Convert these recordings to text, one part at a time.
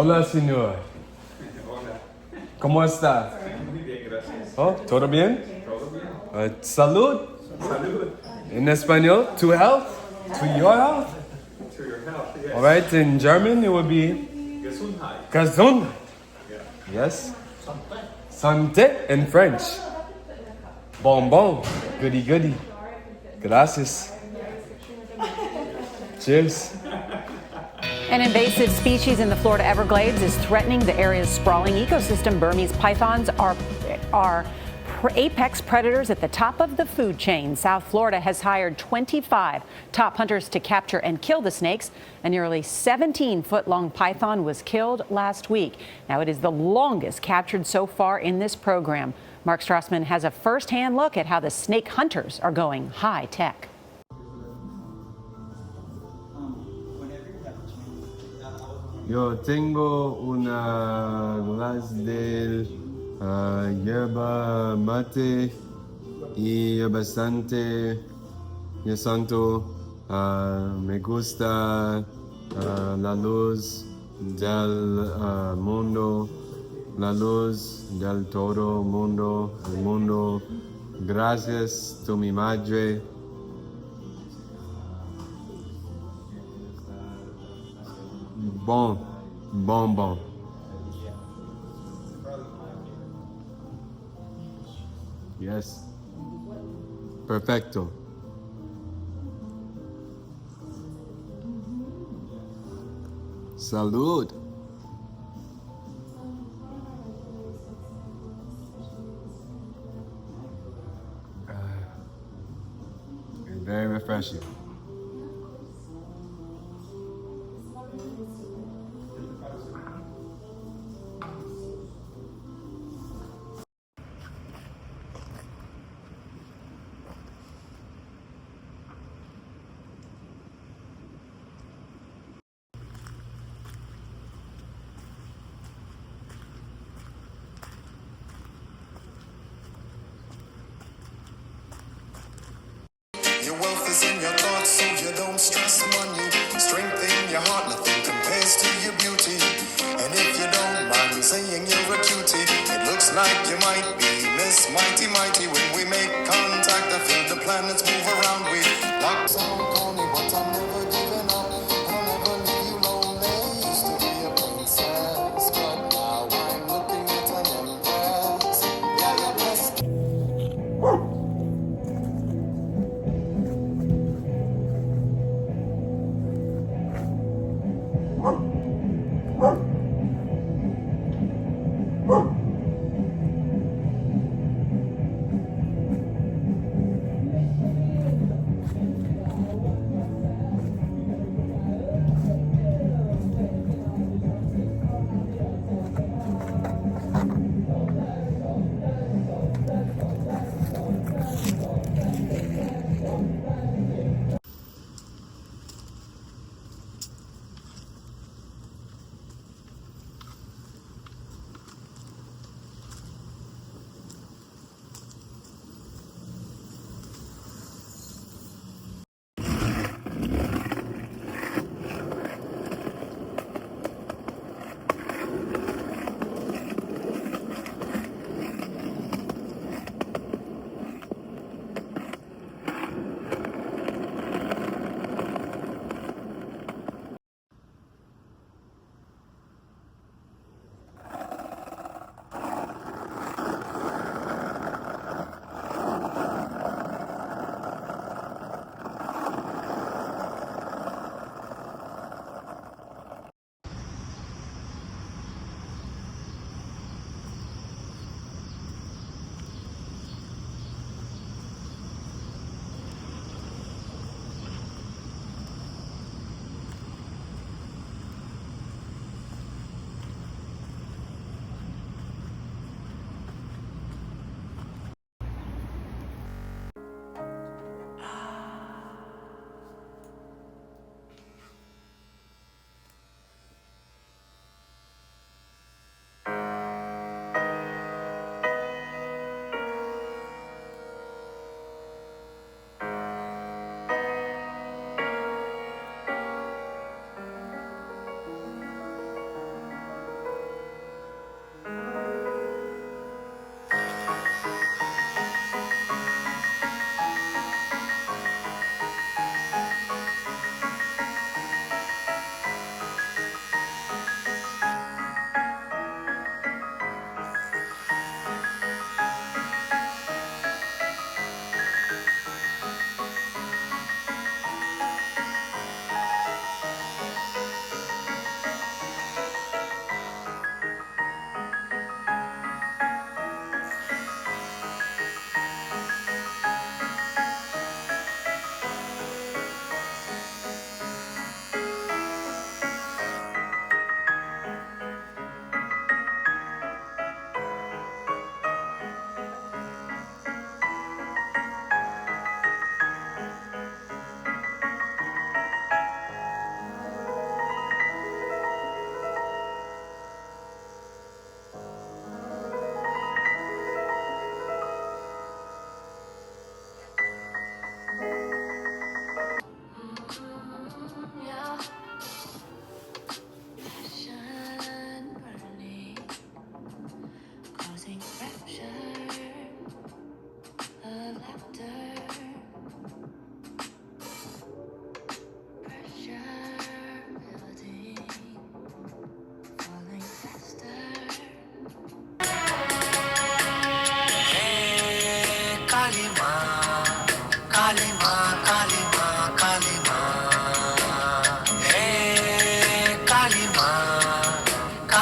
Hola, señor. Hola. ¿Cómo está? Muy bien, gracias. Oh, ¿todo bien? ¿Todo bien? Salud. Salud. In español, to health. To your health. To your health, yes. All right, in German, it would be Gesundheit. gesund. Yeah. Yes. Santé in French. Bonbon. Goody, goody. Gracias. Cheers. An invasive species in the Florida Everglades is threatening the area's sprawling ecosystem. Burmese pythons are apex predators at the top of the food chain. South Florida has hired 25 top hunters to capture and kill the snakes. A nearly 17-foot-long python was killed last week. Now, it is the longest captured so far in this program. Mark Strassman has a first-hand look at how the snake hunters are going high-tech. Yo tengo una glass de yerba mate y yerba santo. Me gusta la luz del mundo, la luz del todo mundo, el mundo. Gracias a mi madre. Bon. Yes. Perfecto. Salud. Very refreshing. Your wealth is in your thoughts, so you don't stress money. Strength in your heart, nothing compares to your beauty. And if you don't mind me saying you're a cutie, it looks like you might be Miss Mighty Mighty. When we make contact, I feel the planets move around. We lock sound corny, but I'm never giving up. I'll never leave you lonely. Used to be a princess, but now I'm looking at an empress. Yeah, you're blessed.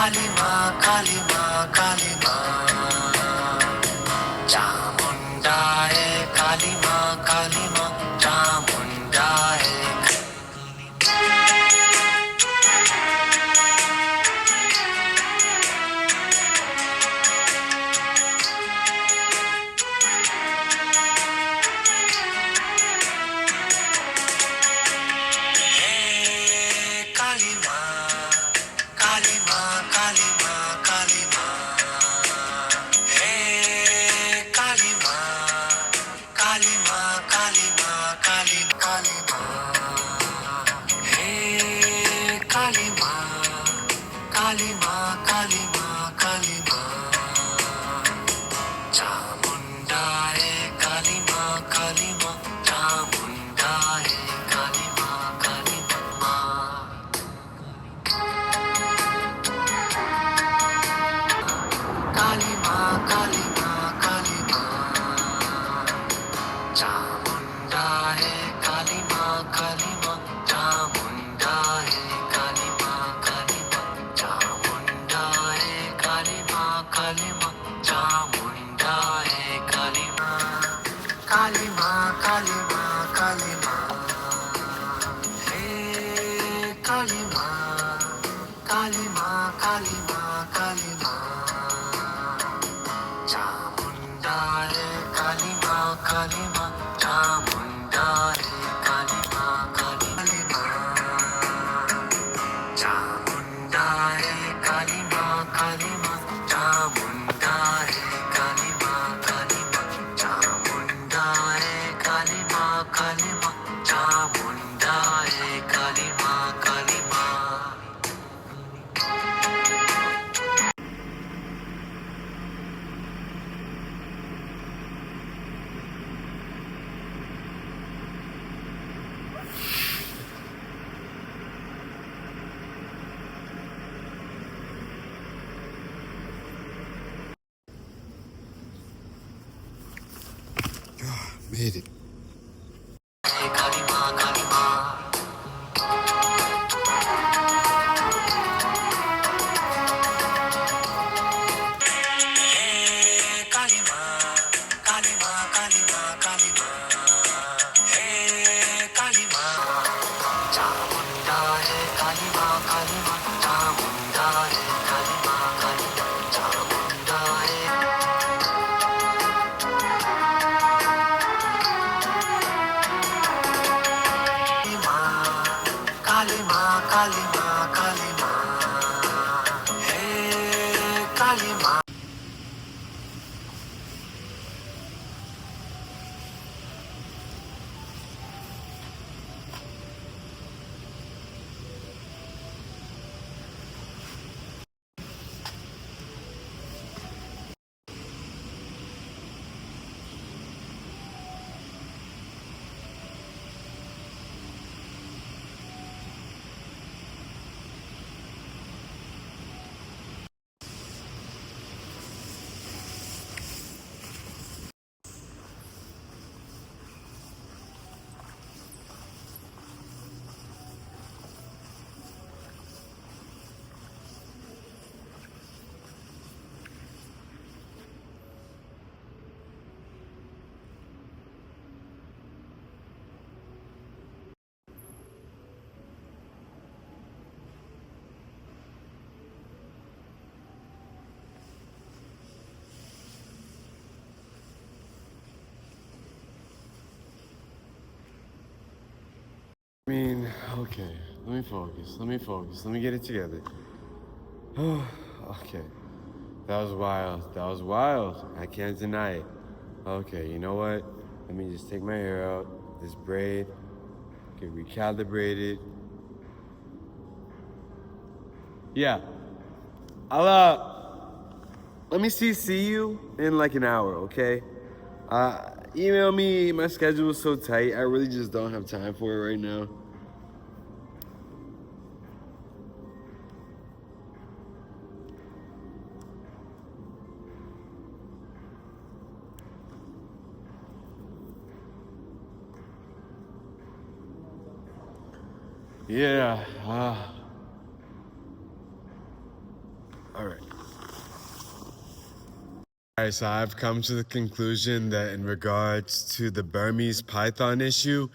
Kalima, Kalima, Kalima. Chamunda hai Kalima, Kalima. Chamunda hai. Kalima, Kalima, Kalima, Kalima. Hey, Kalima, Kalima, Kalima, Kalima, Kalima. Hey, Kalima, Kalima, Kalima, Kalima. Chamunda hai Kalima, Kalima. Chamunda hai Kalima, Kalima. Kalima, Kalima, Kalima. Chamunda hai Kalima, Kalima. Chamunda hai Kalima, Kalima. Chamunda hai Kalima, Kalima. Chamunda hai Kalima. Kalima, Kalima, Kalima. Hey, Kalima, Kalima, Kalima, Kalima. Chamunda hai Kalima, Kalima. Chamunda hai Kalima, Kalima. Chamunda hai Kalima, Kalima. Chamunda hai Kalima, Kalima. Chamunda hai Kalima, Kalima. Chamunda hai Kalima, Kalima. Made it. Kalima, Kalima. Hey, Kalima, Kalima, Kalima, Kalima. Hey, Kalima. Chamunda hai Kalima, Kalima. Chamunda hai Kalima, Kalima. Chamunda hai. Kalima, Kalima, Kalima. Hey, Kalima. I mean, okay, let me focus, let me get it together. Okay, that was wild, I can't deny it. Okay, you know what? Let me just take my hair out, this braid, get recalibrated. Yeah, let me see you in like an hour, okay? Email me, my schedule is so tight, I really just don't have time for it right now. Yeah, All right. All right, so I've come to the conclusion that in regards to the Burmese python issue,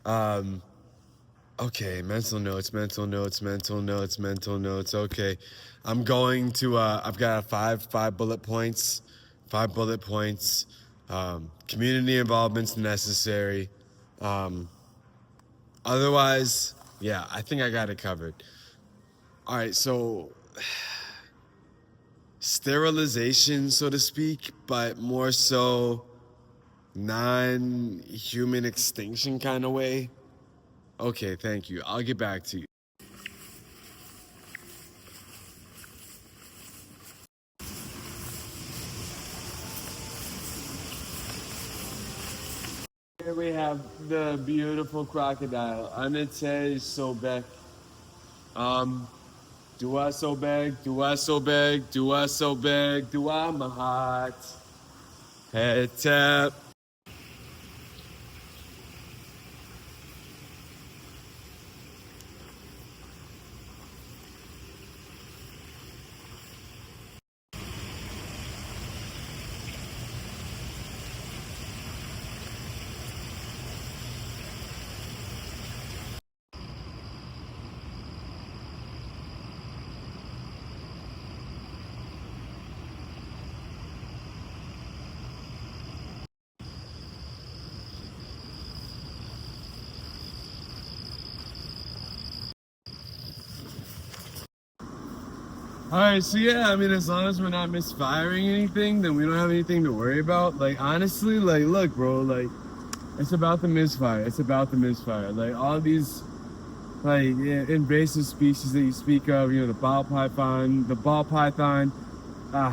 okay, mental notes. Okay, I'm going to, I've got five bullet points. Community involvement's necessary. Otherwise, yeah, I think I got it covered. All right, so sterilization, so to speak, but more so non-human extinction kind of way. Okay, thank you. I'll get back to you. Here we have the beautiful crocodile. Anate Sobek. Dua Sobek, Dua Mahat. Hetep. All right, so yeah, I mean, as long as we're not misfiring anything, then we don't have anything to worry about. Like, honestly, like, look, bro, like, it's about the misfire. Like, all these, like, invasive species that you speak of, you know, the ball python.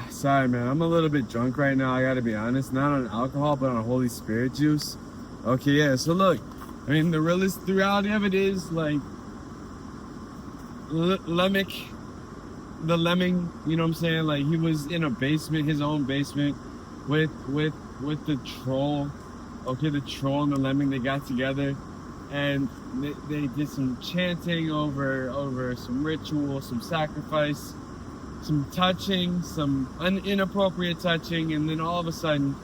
Sorry, man, I'm a little bit drunk right now, I gotta be honest. Not on alcohol, but on Holy Spirit juice. Okay, yeah, so look, I mean, the reality of it is, like, the lemming, you know what I'm saying? Like, he was in a basement, his own basement, with the troll. Okay, the troll and the lemming, they got together, and they did some chanting over some ritual, some sacrifice, some touching, some inappropriate touching, and then all of a sudden,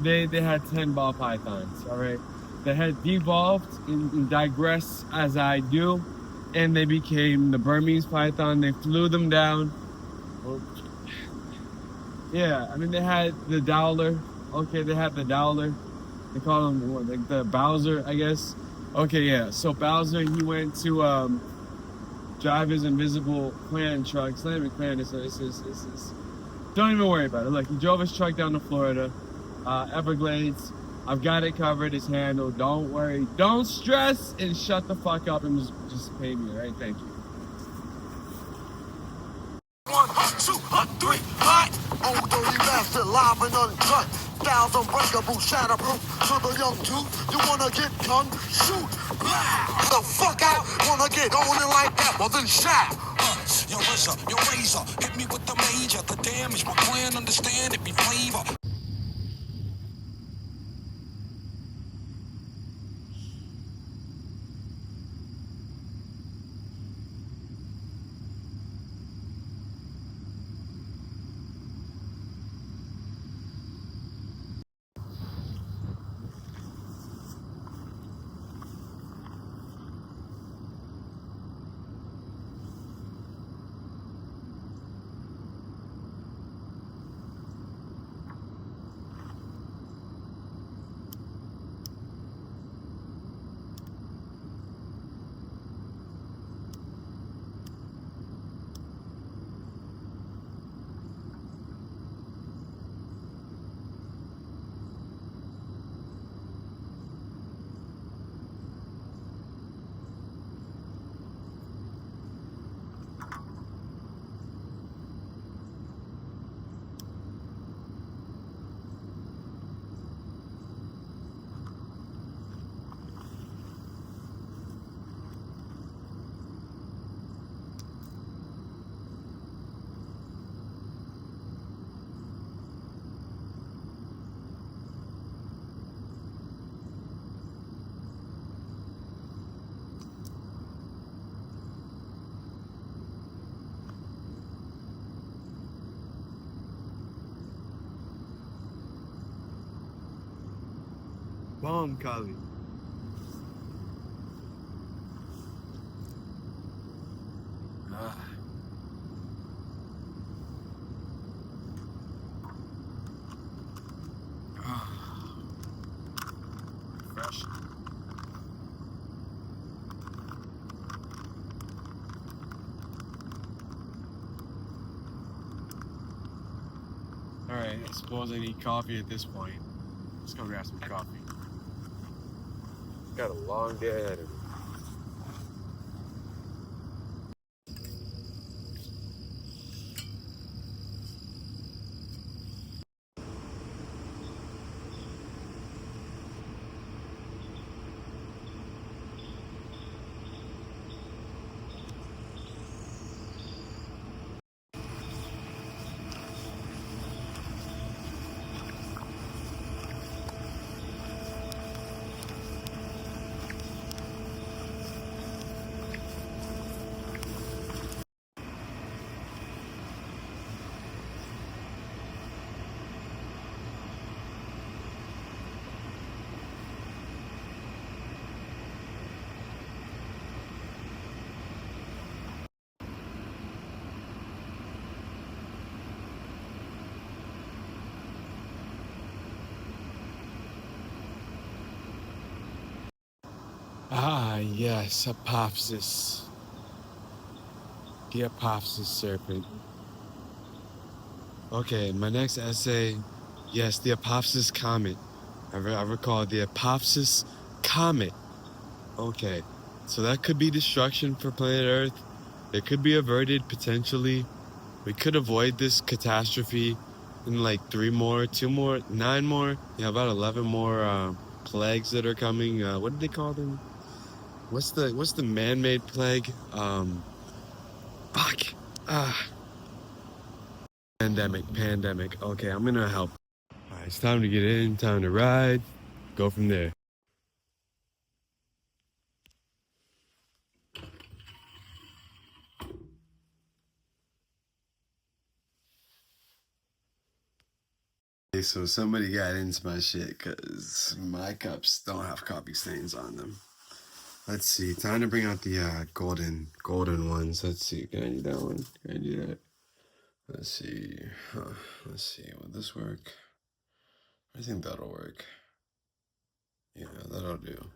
they had 10 ball pythons. All right, they had devolved and digress as I do. And they became the Burmese python. They flew them down. Yeah, I mean, they had the Dowler. Okay, they had the Dowler. They call him what, like the Bowser, I guess. Okay, yeah. So Bowser, he went to drive his invisible clan truck. It's not even clan. It's don't even worry about it. Look, he drove his truck down to Florida, Everglades. I've got it covered. It's handled. Don't worry. Don't stress and shut the fuck up and just pay me, all right? Thank you. 1, 2, 3, hot. Old dirty bastard, live and uncut. Styles unbreakable, shatterproof. To the young dude, you wanna get tongue? Shoot, blah. The fuck out. Wanna get on it like that? Well then shout. Your razor, hit me with the major. The damage, my clan understand it be flavor. Bomb, Kali. Fresh. Alright, I suppose I need coffee at this point. Let's go grab some coffee. Got a long day ahead of me. Ah, yes, Apophysis. The Apophysis serpent. Okay, my next essay, yes, the Apophysis comet. I recall the Apophysis comet. Okay, so that could be destruction for planet Earth. It could be averted potentially. We could avoid this catastrophe in like 3 more, 2 more, 9 more. Yeah, about 11 more plagues that are coming. What did they call them? What's the man-made plague? Fuck. Pandemic. Okay, I'm gonna help. All right, it's time to get in, time to ride, go from there. Okay, so somebody got into my shit because my cups don't have coffee stains on them. Let's see, time to bring out the golden ones. Let's see, can I do that one? Can I do that? Let's see, let's see, will this work? I think that'll work. Yeah, that'll do.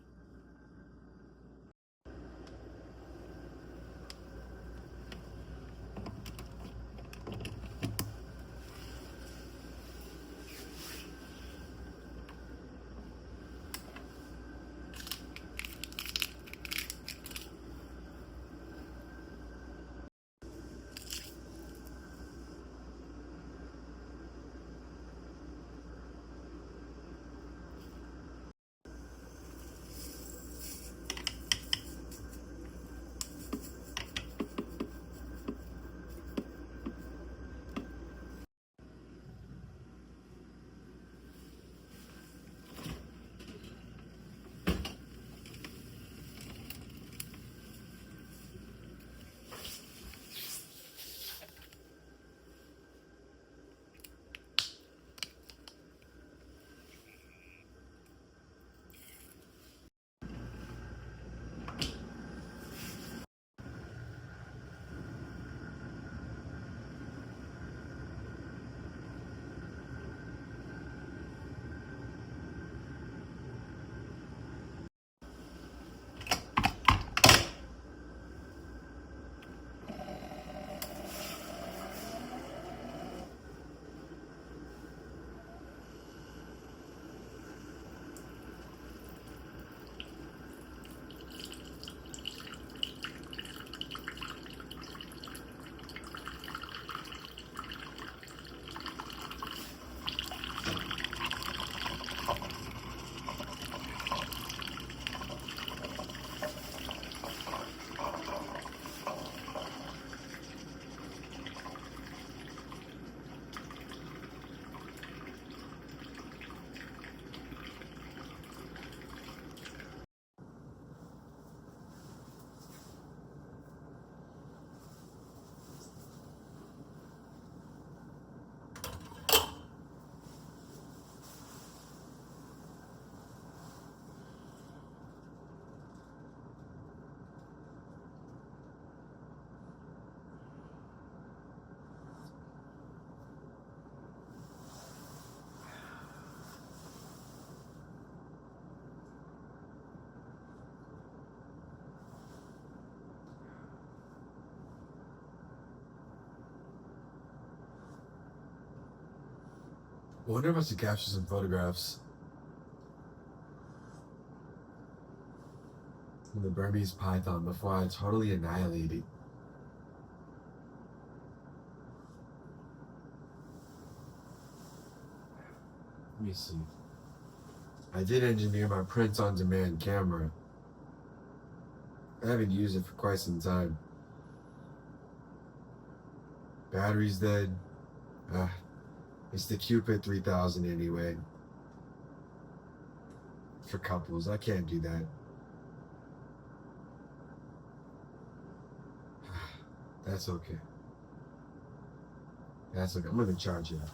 I wonder if I should capture some photographs of the Burmese python before I totally annihilate it. Let me see. I did engineer my print-on-demand camera. I haven't used it for quite some time. Battery's dead. It's the Cupid 3000 anyway. For couples, I can't do that. That's okay. That's okay. I'm gonna charge it up.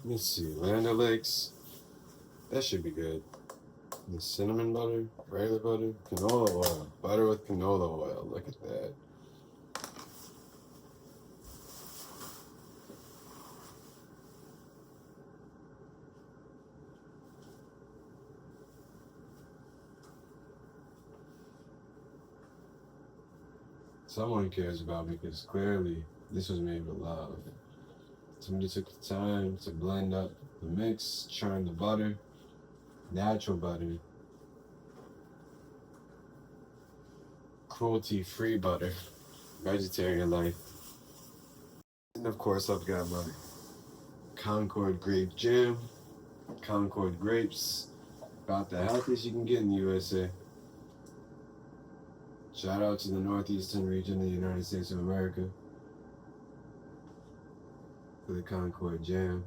Let me see, Land O'Lakes. That should be good. The cinnamon butter, regular butter, canola oil. Butter with canola oil. Look at that. Someone cares about me because clearly this was made with love. Somebody took the time to blend up the mix, churn the butter, natural butter, cruelty-free butter, vegetarian life. And of course I've got my Concord grape jam, Concord grapes, about the healthiest you can get in the USA. Shout out to the northeastern region of the United States of America for the Concord jam.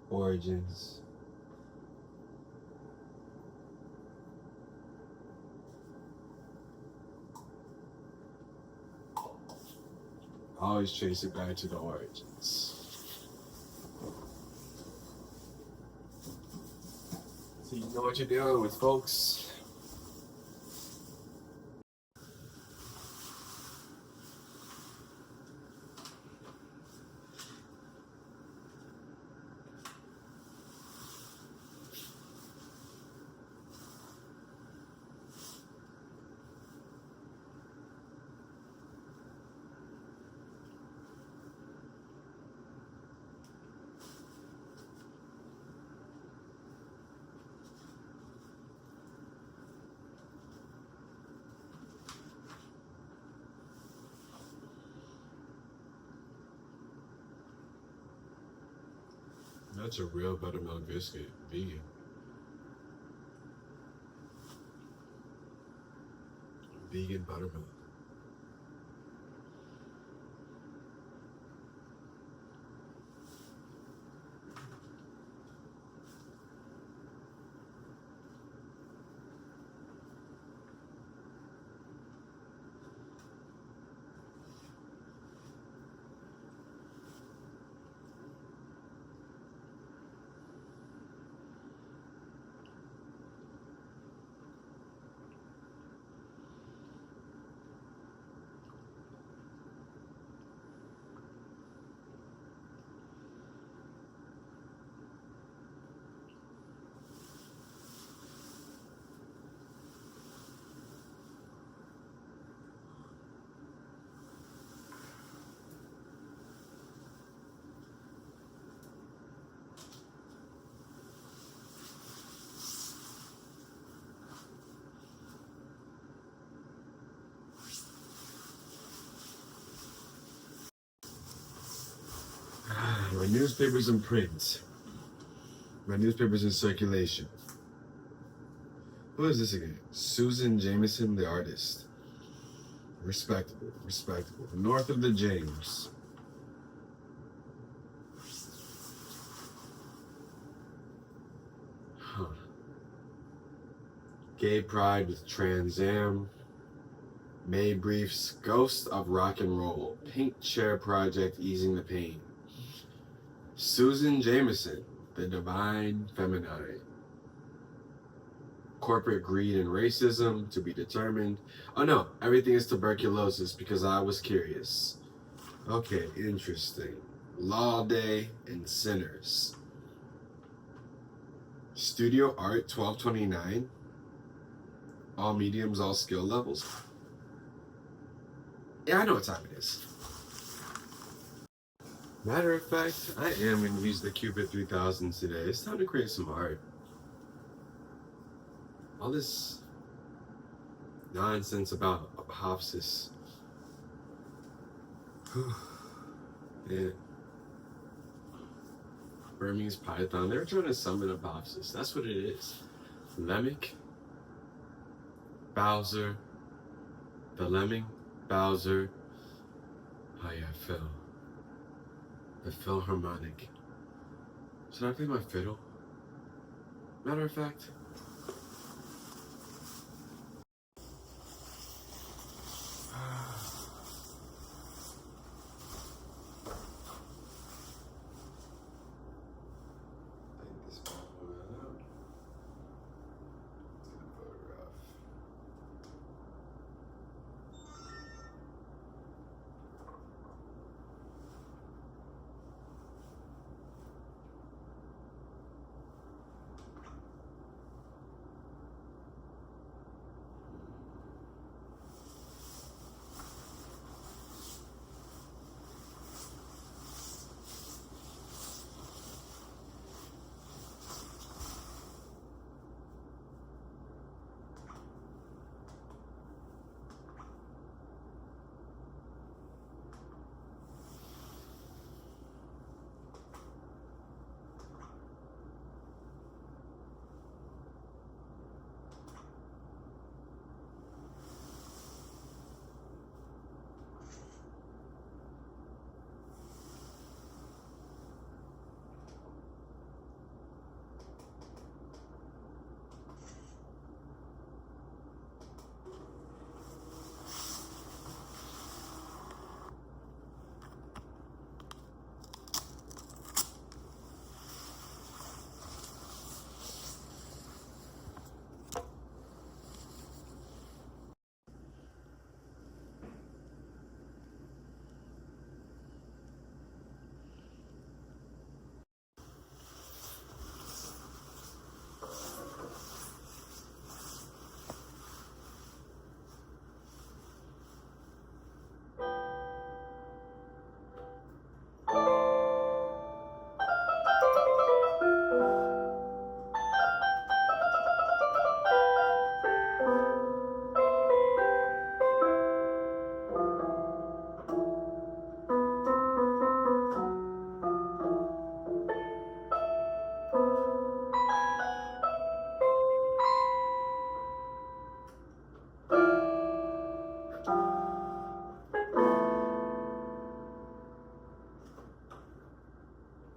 Origins. Always trace it back to the origins. So you know what you're dealing with, folks. That's a real buttermilk biscuit, vegan. Vegan buttermilk. newspapers in print. My newspapers in circulation. Who is this again? Susan Jameson, the artist. Respectable, respectable. North of the James. Huh. Gay Pride with Trans Am. May Briefs, Ghost of Rock and Roll. Pink Chair Project, Easing the Pain. Susan Jameson, The Divine Feminine. Corporate Greed and Racism, to be determined. Oh no, everything is tuberculosis because I was curious. Okay, interesting. Law Day and Sinners. Studio Art 1229. All mediums, all skill levels. Yeah, I know what time it is. Matter of fact, I am going to use the Cupid 3000 today. It's time to create some art. All this nonsense about Apophysis. Yeah. Burmese Python. They're trying to summon Apophysis. That's what it is. Lemming. Bowser. The Lemming. Bowser. Oh yeah, Phil. The Philharmonic. Should I play my fiddle? Matter of fact.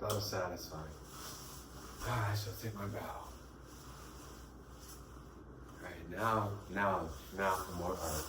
That was satisfying. I shall take my bow. Alright, now for more art.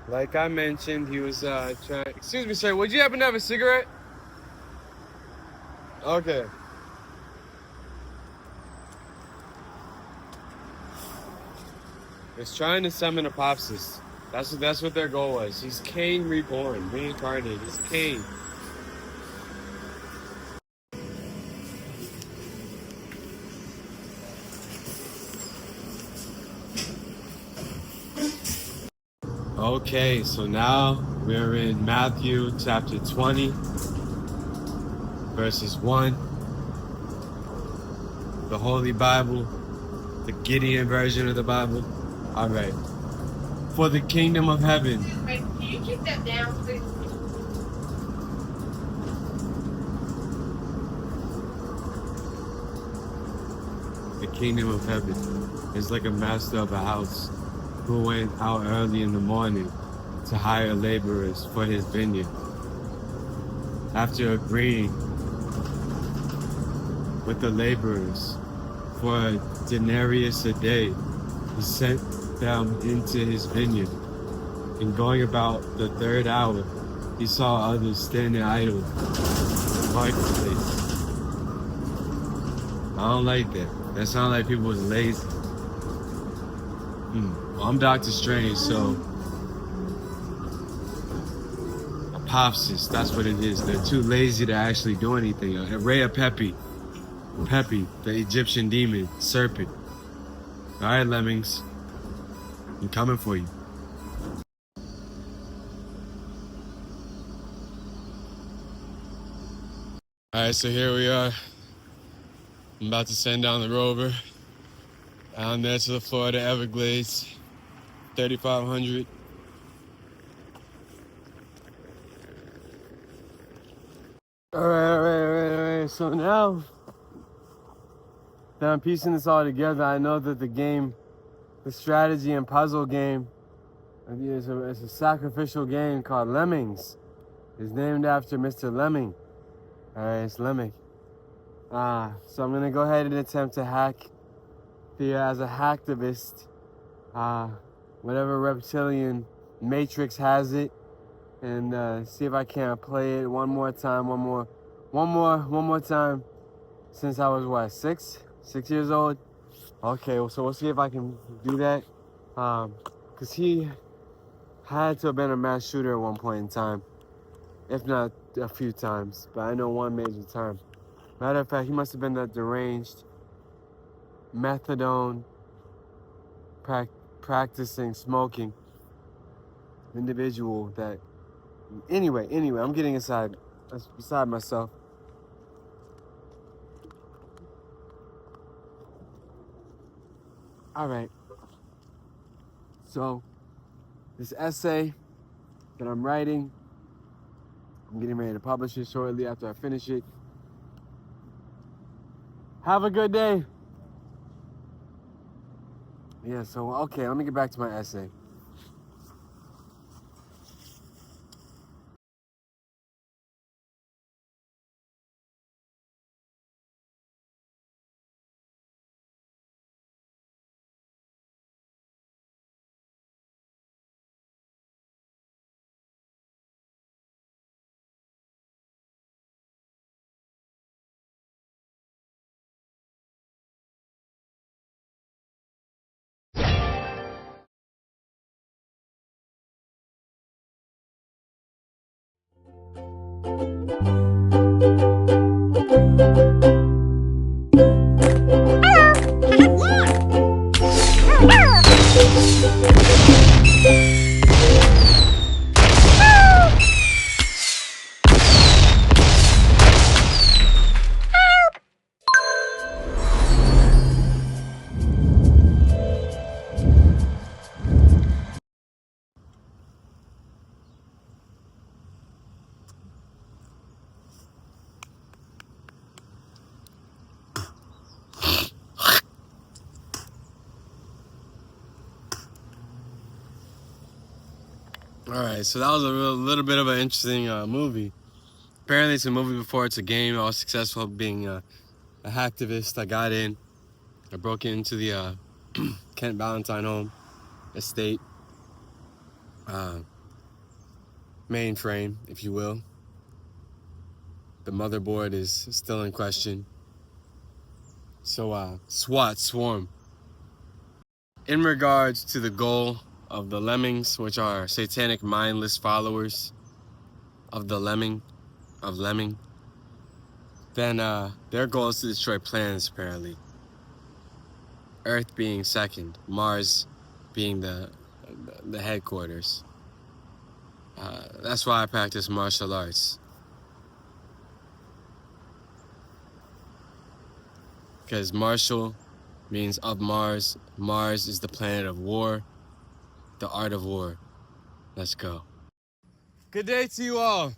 Like I mentioned, he was trying. Excuse me, sir. Would you happen to have a cigarette? Okay. He's trying to summon Apopsis. That's what their goal was. He's Cain reborn, reincarnated. He's Cain. Okay, so now we're in Matthew chapter 20, verses 1. The Holy Bible, the Gideon version of the Bible. All right. For the kingdom of heaven. Wait, can you keep that down, please? The kingdom of heaven is like a master of a house who went out early in the morning to hire laborers for his vineyard. After agreeing with the laborers for a denarius a day, he sent them into his vineyard. And going about the third hour, he saw others standing idle in the marketplace. I don't like that. That sounds like people was lazy. Well, I'm Doctor Strange, so Apopsis, that's what it is. They're too lazy to actually do anything. Rhea Pepi, the Egyptian demon, serpent. All right, lemmings, I'm coming for you. All right, so here we are. I'm about to send down the rover down there to the Florida Everglades, 3,500. All right. So now that I'm piecing this all together, I know that the game, the strategy and puzzle game, is a sacrificial game called Lemmings. It's named after Mr. Lemming. All right, it's Lemming. So I'm gonna go ahead and attempt to hack as a hacktivist, whatever reptilian matrix has it, and see if I can't play it one more time, one more time, since I was what, 6 years old. Okay, so we'll see if I can do that, cause he had to have been a mass shooter at one point in time, if not a few times, but I know one major time. Matter of fact, he must have been that deranged, methadone, practicing smoking individual that... Anyway, I'm getting beside myself. All right. So, this essay that I'm writing, I'm getting ready to publish it shortly after I finish it. Have a good day. Yeah, so, okay, let me get back to my essay. All right, so that was a little bit of an interesting movie. Apparently, it's a movie before it's a game. I was successful being a hacktivist. I got in. I broke into the Kent Ballantyne home estate. mainframe, if you will. The motherboard is still in question. So, SWAT, swarm. In regards to the goal of the lemmings, which are satanic mindless followers of the lemming, then their goal is to destroy planets, apparently. Earth being second, Mars being the headquarters. That's why I practice martial arts. Because martial means of Mars. Mars is the planet of war, the art of war. Let's go. Good day to you all.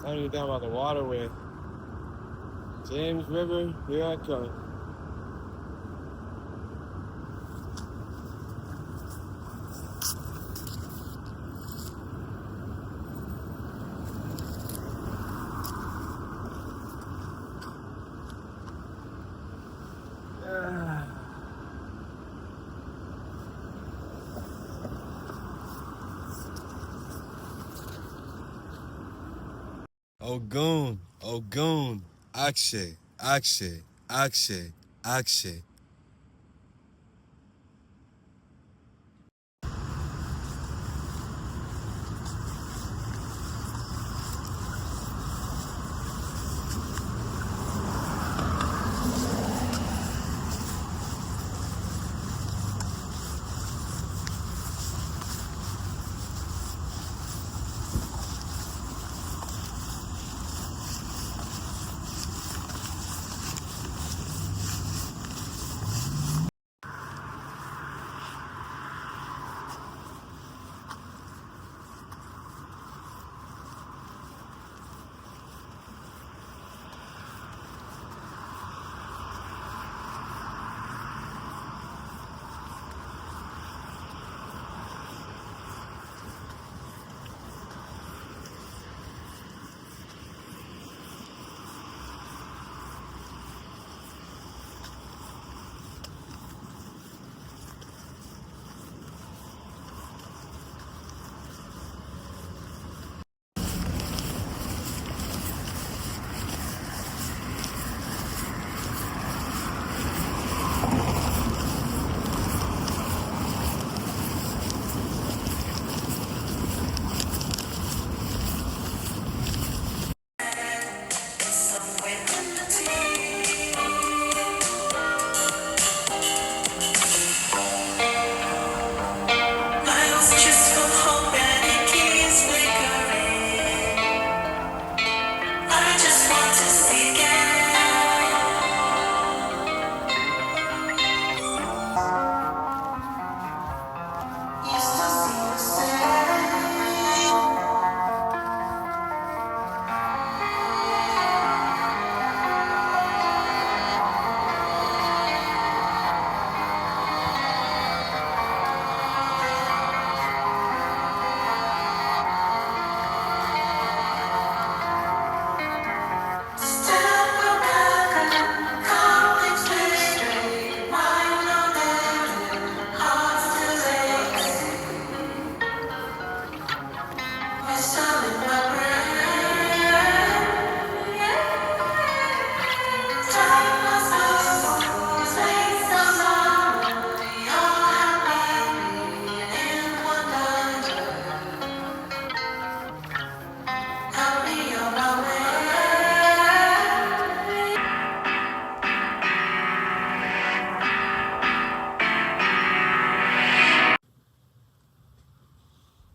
Time to get down by the waterway. James River, here I come. Ogun, Ogun, Akshay, Akshay, Akshay, Akshay.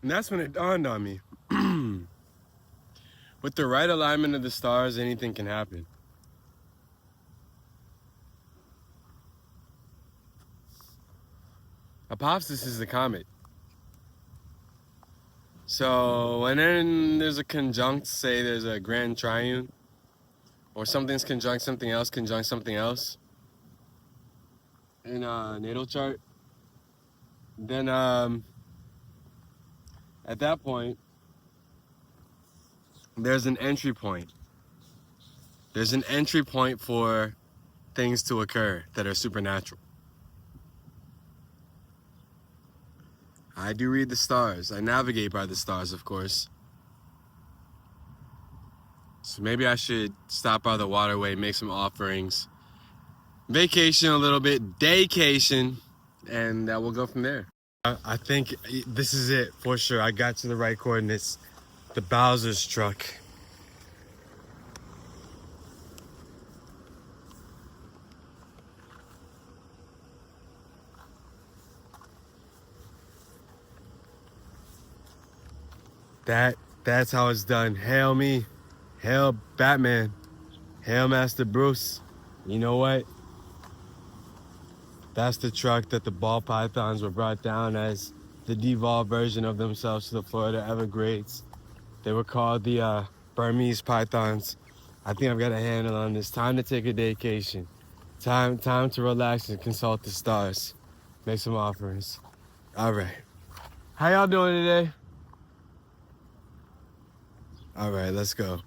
And that's when it dawned on me. With the right alignment of the stars, anything can happen. Apophis is the comet. So, and then there's a conjunct, say there's a grand triune, or something's conjunct something else in a natal chart. Then at that point, there's an entry point. There's an entry point for things to occur that are supernatural. I do read the stars. I navigate by the stars, of course. So maybe I should stop by the waterway, make some offerings, vacation a little bit, daycation, and we'll go from there. I think this is it for sure. I got to the right coordinates. The Bowser's truck. That's how it's done. Hail me. Hail Batman. Hail Master Bruce. You know what? That's the truck that the ball pythons were brought down as the devolved version of themselves to the Florida Everglades. They were called the Burmese pythons. I think I've got a handle on this. Time to take a vacation. Time to relax and consult the stars. Make some offerings. All right. How y'all doing today? All right, let's go.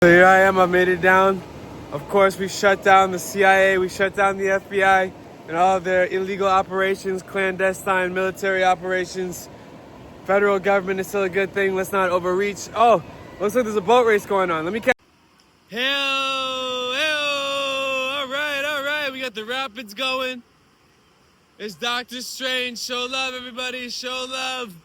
So here I am, I made it down. Of course, we shut down the CIA, we shut down the FBI and all of their illegal operations, clandestine military operations. Federal government is still a good thing, let's not overreach. Oh, looks like there's a boat race going on. Let me catch. All right, we got the rapids going. It's Doctor Strange, show love everybody, show love.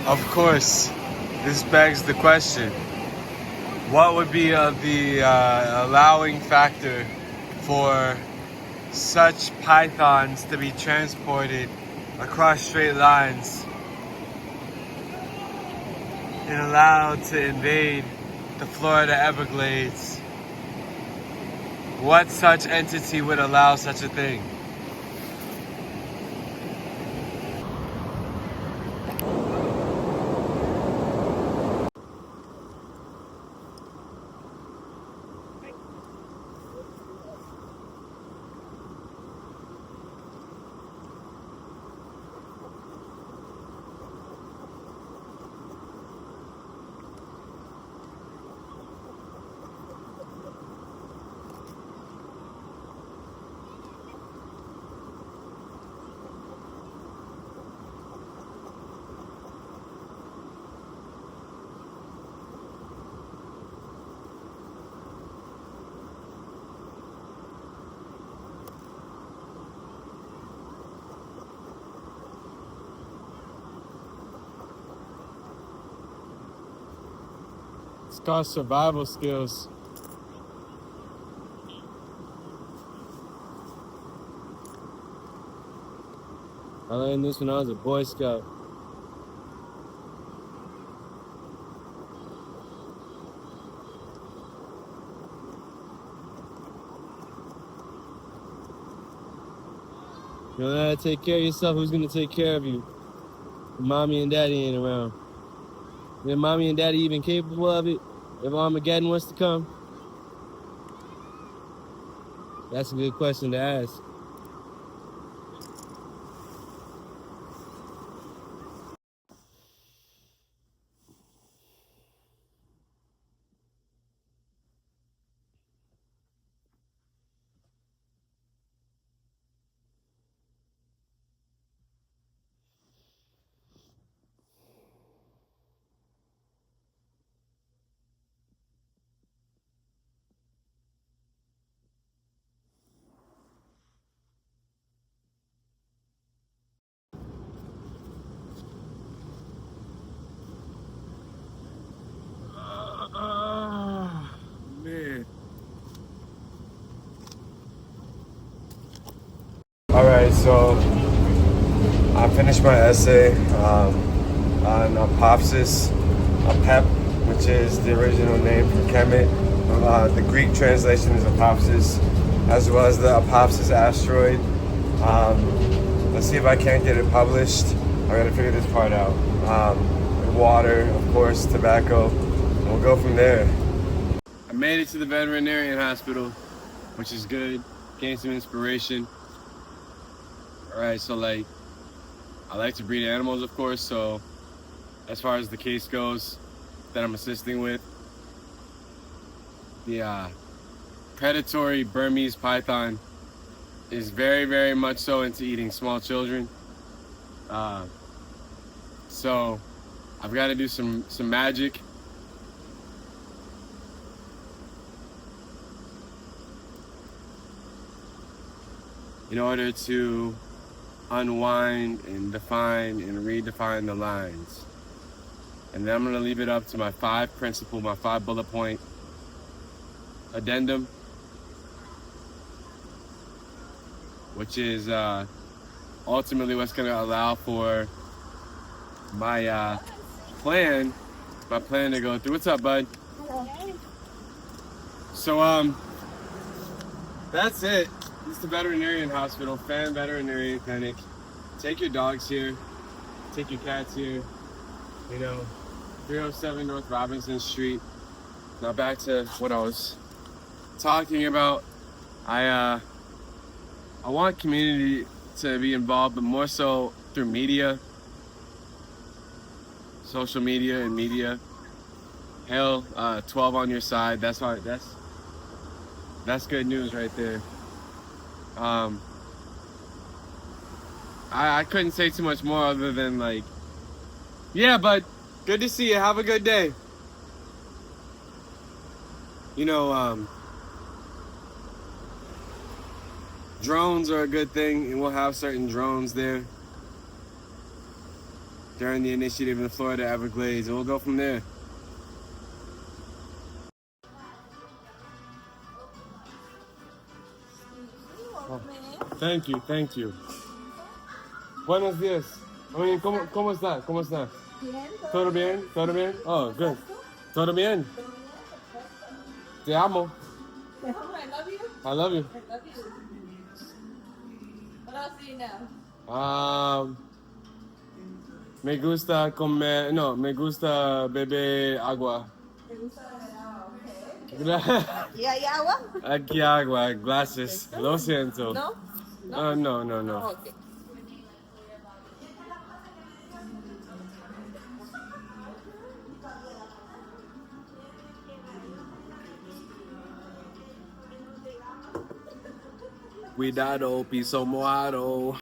Of course, this begs the question, what would be the allowing factor for such pythons to be transported across straight lines and allowed to invade the Florida Everglades? What such entity would allow such a thing? It's called survival skills. I learned this when I was a Boy Scout. You know how to take care of yourself. Who's gonna take care of you? Mommy and daddy ain't around. Is mommy and daddy even capable of it? If Armageddon wants to come? That's a good question to ask. Man. Alright, so I finished my essay on apopsis, PEP, which is the original name for Kemet. The Greek translation is apopsis, as well as the Apopsis asteroid. Let's see if I can't get it published. I gotta figure this part out. Water, of course, tobacco, and we'll go from there. I made it to the veterinarian hospital, which is good. Gained some inspiration. Alright, so like, I like to breed animals, of course, so as far as the case goes that I'm assisting with, the predatory Burmese python is very, very much so into eating small children. So I've got to do some magic. In order to unwind and define and redefine the lines. And then I'm gonna leave it up to my 5 bullet point addendum, which is ultimately what's gonna allow for my plan to go through. What's up, bud? So that's it. This is the veterinarian hospital, Fan Veterinarian Clinic. Take your dogs here, take your cats here. You know, 307 North Robinson Street. Now back to what I was talking about. I want community to be involved, but more so through media, social media and media. Hell, 12 on your side. That's good news right there. I couldn't say too much more other than like, yeah, bud, good to see you. Have a good day. You know, drones are a good thing, and we'll have certain drones there during the initiative in the Florida Everglades, and we'll go from there. Oh, thank you. Buenos días. I mean, ¿cómo está? ¿Todo bien? Oh, good. ¿Todo bien? Te amo. I love you. What else do you know? Me gusta beber agua. ¿Y hay agua? Aquí agua, glasses. Lo siento. No? No. Oh, okay. Cuidado, piso mojado.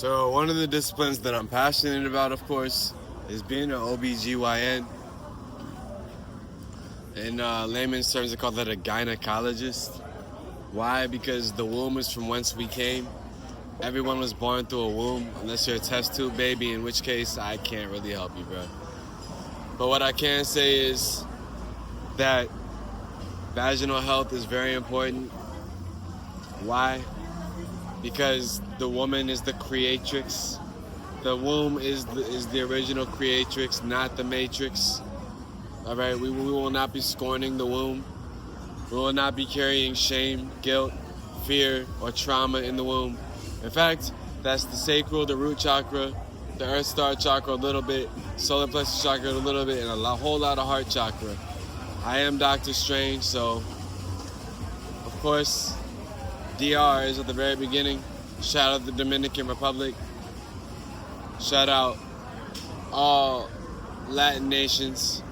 So one of the disciplines that I'm passionate about, of course, is being an OBGYN. In layman's terms, they call that a gynecologist. Why? Because the womb is from whence we came. Everyone was born through a womb, unless you're a test tube baby, in which case I can't really help you, bro. But what I can say is that vaginal health is very important. Why? Because the woman is the creatrix. The womb is the original creatrix, not the matrix. All right, we will not be scorning the womb. We will not be carrying shame, guilt, fear, or trauma in the womb. In fact, that's the sacral, the root chakra, the earth star chakra a little bit, solar plexus chakra a little bit, and whole lot of heart chakra. I am Dr. Strange, so of course, DR is at the very beginning. Shout out the Dominican Republic. Shout out all Latin nations.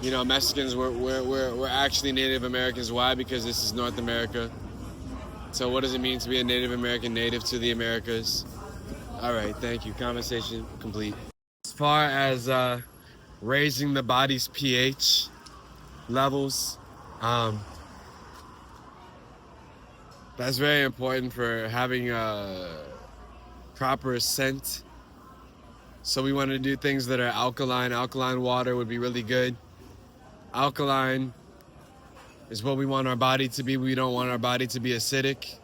You know, Mexicans, we're actually Native Americans. Why? Because this is North America. So what does it mean to be a Native American, native to the Americas? All right, thank you. Conversation complete. As far as raising the body's pH levels, that's very important for having a proper scent. So we want to do things that are alkaline. Alkaline water would be really good. Alkaline is what we want our body to be. We don't want our body to be acidic.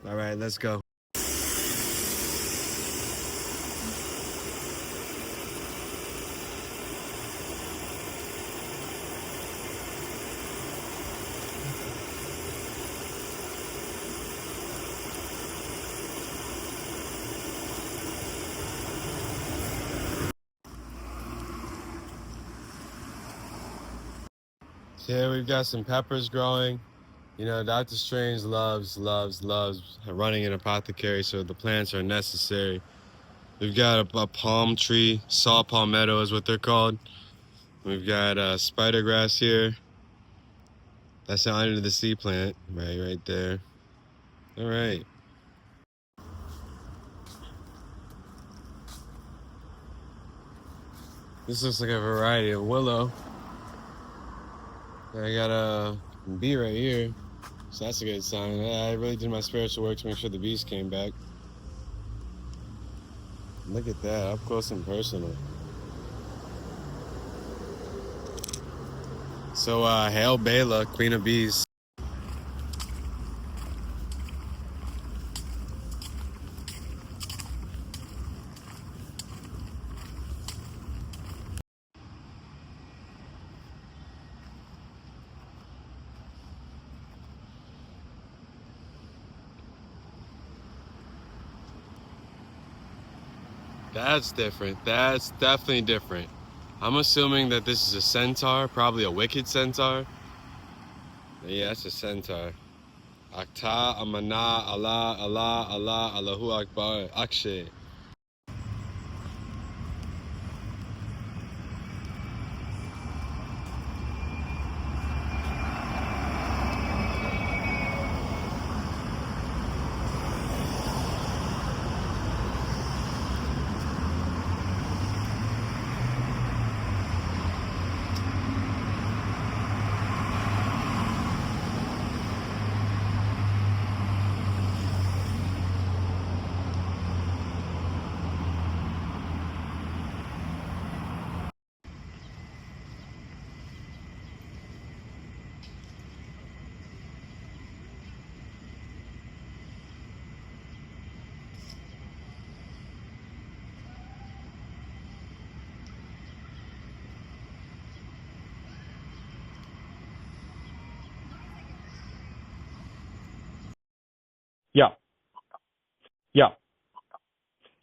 All right, let's go. Here we've got some peppers growing. You know, Dr. Strange loves running an apothecary, so the plants are necessary. We've got a palm tree, saw palmetto is what they're called. We've got spider grass here. That's an under the sea plant, right there. All right. This looks like a variety of willow. I got a bee right here, so that's a good sign. I really did my spiritual work to make sure the bees came back. Look at that, up close and personal. So, hail Bela, Queen of Bees. That's different. That's definitely different. I'm assuming that this is a centaur, probably a wicked centaur. Yeah, that's a centaur. Akta, Amana, Allah, Allah, Allah, Allahu Akbar, Akshay.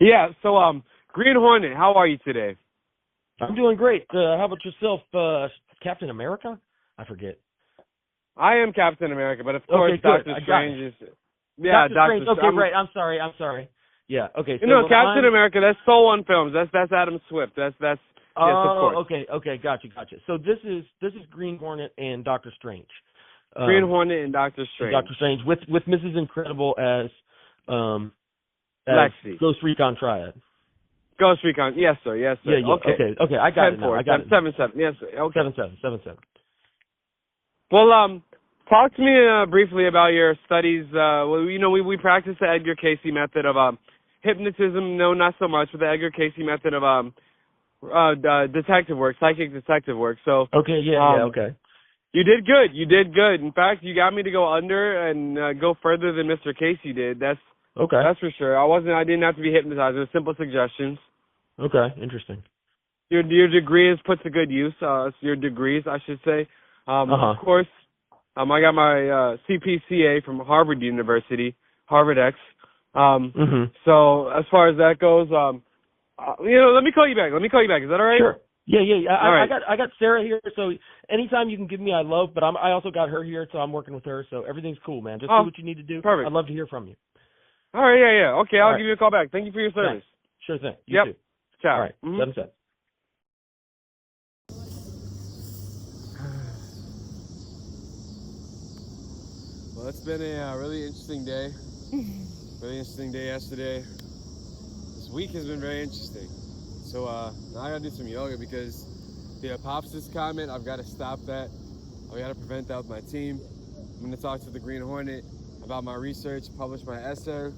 Yeah, so Green Hornet, how are you today? I'm doing great. How about yourself, Captain America? I forget. I am Captain America, but of course Okay, good. Dr. I got Strange it. is Dr. Strange. Okay, right. I'm sorry. Yeah. Okay. So Captain America. That's Soul One Films. That's Adam Swift. That's yes, of course. Okay. Gotcha. So this is Green Hornet and Doctor Strange. Green Hornet and Doctor Strange. Doctor Strange with Mrs. Incredible as Lexi. Ghost Recon Triad. Ghost Recon. Yes, sir. Yes, sir. Yeah. Okay. I got it now. 10-4, I got it. 7-7. Yes, sir. Okay. 7-7. Well, talk to me briefly about your studies. Well, you know, we practice the Edgar Casey method of hypnotism. No, not so much, but the Edgar Casey method of detective work, psychic detective work. So Okay. Okay. you did good. You did good. In fact, you got me to go under and go further than Mr. Casey did. That's for sure. I didn't have to be hypnotized. It was simple suggestions. Okay. Interesting. Your degree is put to good use. Your degrees, I should say. Of course, I got my CPCA from Harvard University, Harvard X. So as far as that goes, you know, let me call you back. Is that all right? Sure. Yeah. All right. I got Sarah here, so anytime you can give me, I love. But I also got her here, so I'm working with her. So everything's cool, man. Just do what you need to do. Perfect. I'd love to hear from you. All right. Yeah. Okay, I'll All right. give you a call back. Thank you for your service. Thanks. Sure thing. You too. Ciao. All right. 7-7. Well, it's been a really interesting day. Really interesting day yesterday. This week has been very interesting. So now I gotta do some yoga because the apoptosis comet, I've got to stop that. I gotta prevent that with my team. I'm gonna talk to the Green Hornet about my research, publish my essay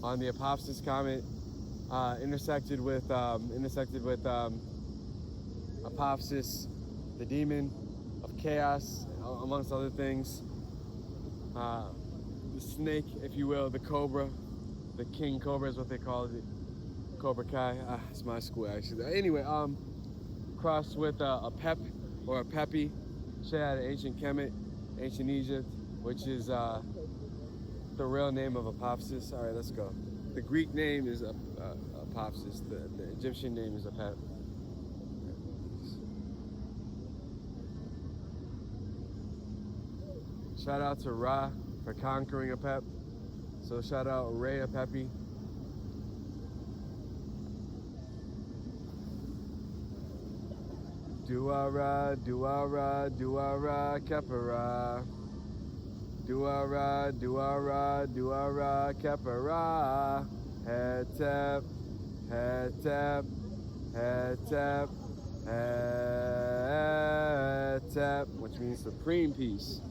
on the apoptosis comet, intersected with Apoptosis, the demon of chaos, amongst other things. The snake, if you will, the cobra, the king cobra is what they call it. Cobra Kai, it's my school actually. Anyway, crossed with a pep or a pepi, straight out of ancient Kemet, ancient Egypt, which is the real name of Apoptosis. All right, let's go. The Greek name is Apoptosis. The Egyptian name is Apep. Shout out to Ra for conquering Apep. So shout out Ray Apepi. Duara, duara, duara, kepara. Duara, duara, duara, kepara. Hetep, hetep, hetep, hetep, which means supreme peace.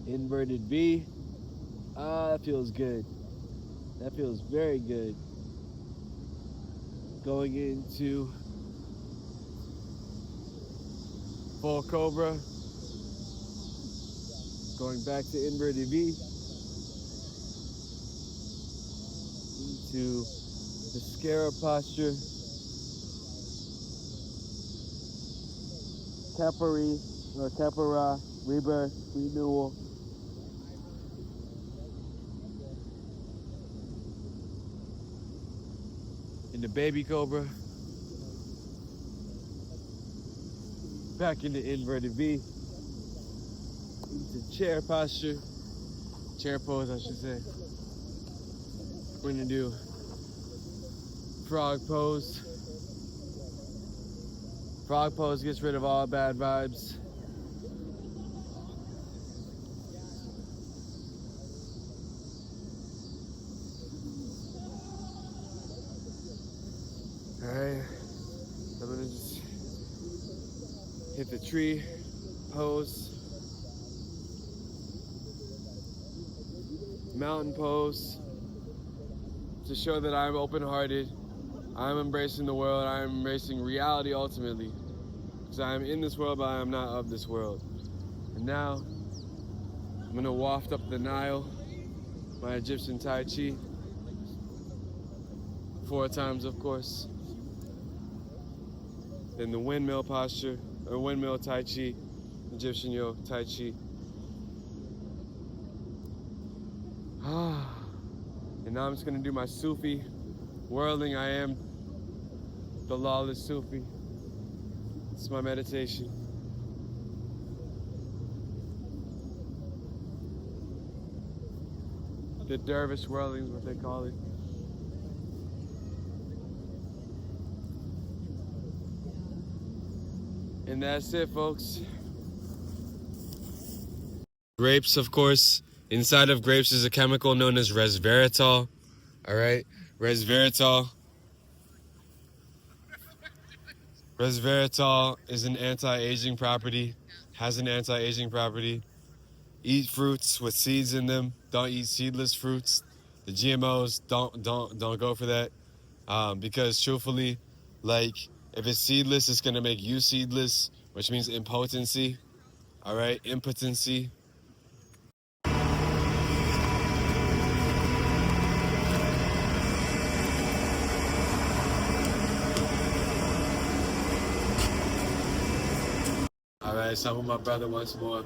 Inverted V. That feels good. That feels very good. Going into full cobra. Going back to inverted V. Into the scarab posture. Capari or Capara, rebirth, renewal. Into baby cobra. Back into inverted V. Into chair posture. Chair pose, I should say. We're gonna do frog pose. Frog pose gets rid of all bad vibes. Alright, I'm gonna just hit the tree pose, mountain pose, to show that I'm open-hearted, I'm embracing the world, I'm embracing reality ultimately, because I am in this world but I am not of this world. And now, I'm gonna waft up the Nile, my Egyptian Tai Chi, 4 times of course. Then the windmill posture, or windmill Tai Chi, Egyptian Yo Tai Chi. And now I'm just gonna do my Sufi whirling. I am the lawless Sufi. It's my meditation. The dervish whirling is what they call it. And that's it, folks. Grapes, of course, Inside of grapes is a chemical known as resveratrol. All right, resveratrol. Resveratrol is an anti-aging property. Has an anti-aging property. Eat fruits with seeds in them. Don't eat seedless fruits. The GMOs don't go for that. Because truthfully, like if it's seedless, it's gonna make you seedless, which means impotency. All right, impotency. All right, so I'm with my brother once more.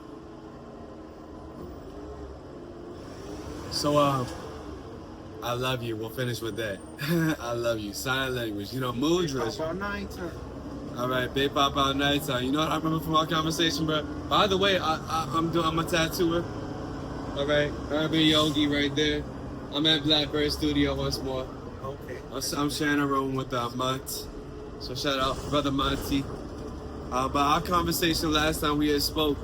So I love you. We'll finish with that. I love you. Sign language. You know, mudras. All right, Bay Pop out nighttime. You know what I remember from our conversation, bro? By the way, I'm a tattooer. All right, Urban Yogi right there. I'm at Blackbird Studio once more. Okay. I'm sharing a room with Mont. So shout out, brother Monty. But our conversation last time we had spoke,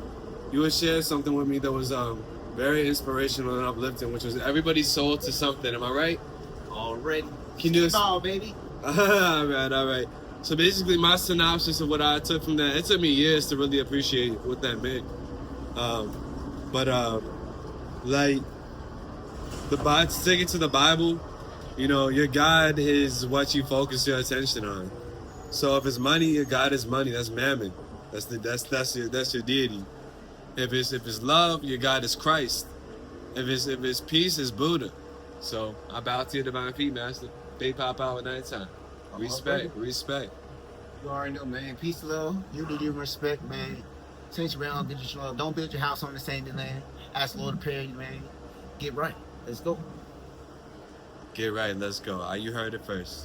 you had shared something with me that was very inspirational and uplifting, which was everybody's sold to something. Am I right? Already. Can you? Oh, baby. All right. So basically, my synopsis of what I took from that, it took me years to really appreciate what that meant. Like sticking to the Bible, you know, your God is what you focus your attention on. So if it's money, your God is money. That's mammon. That's your deity. If it's love, your God is Christ. If it's peace, it's Buddha. So I bow to your divine feet, Master. They pop out at nighttime. Respect. You already know, man. Peace, love, unity, and respect, man. Change around, get your love. Don't build your house on the same land. Ask the Lord to pray you, man. Get right. Let's go. Get right. Let's go. You heard it first.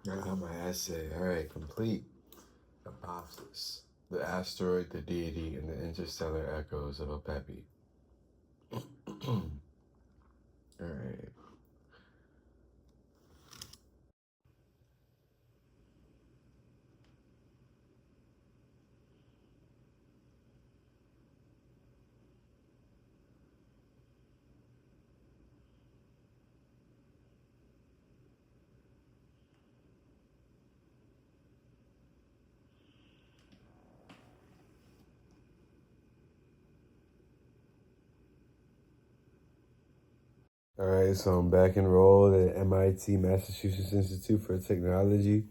I got my essay. All right, complete. Apophis, the asteroid, the deity, and the interstellar echoes of Opepi. All right. All right, so I'm back enrolled at MIT, Massachusetts Institute for Technology.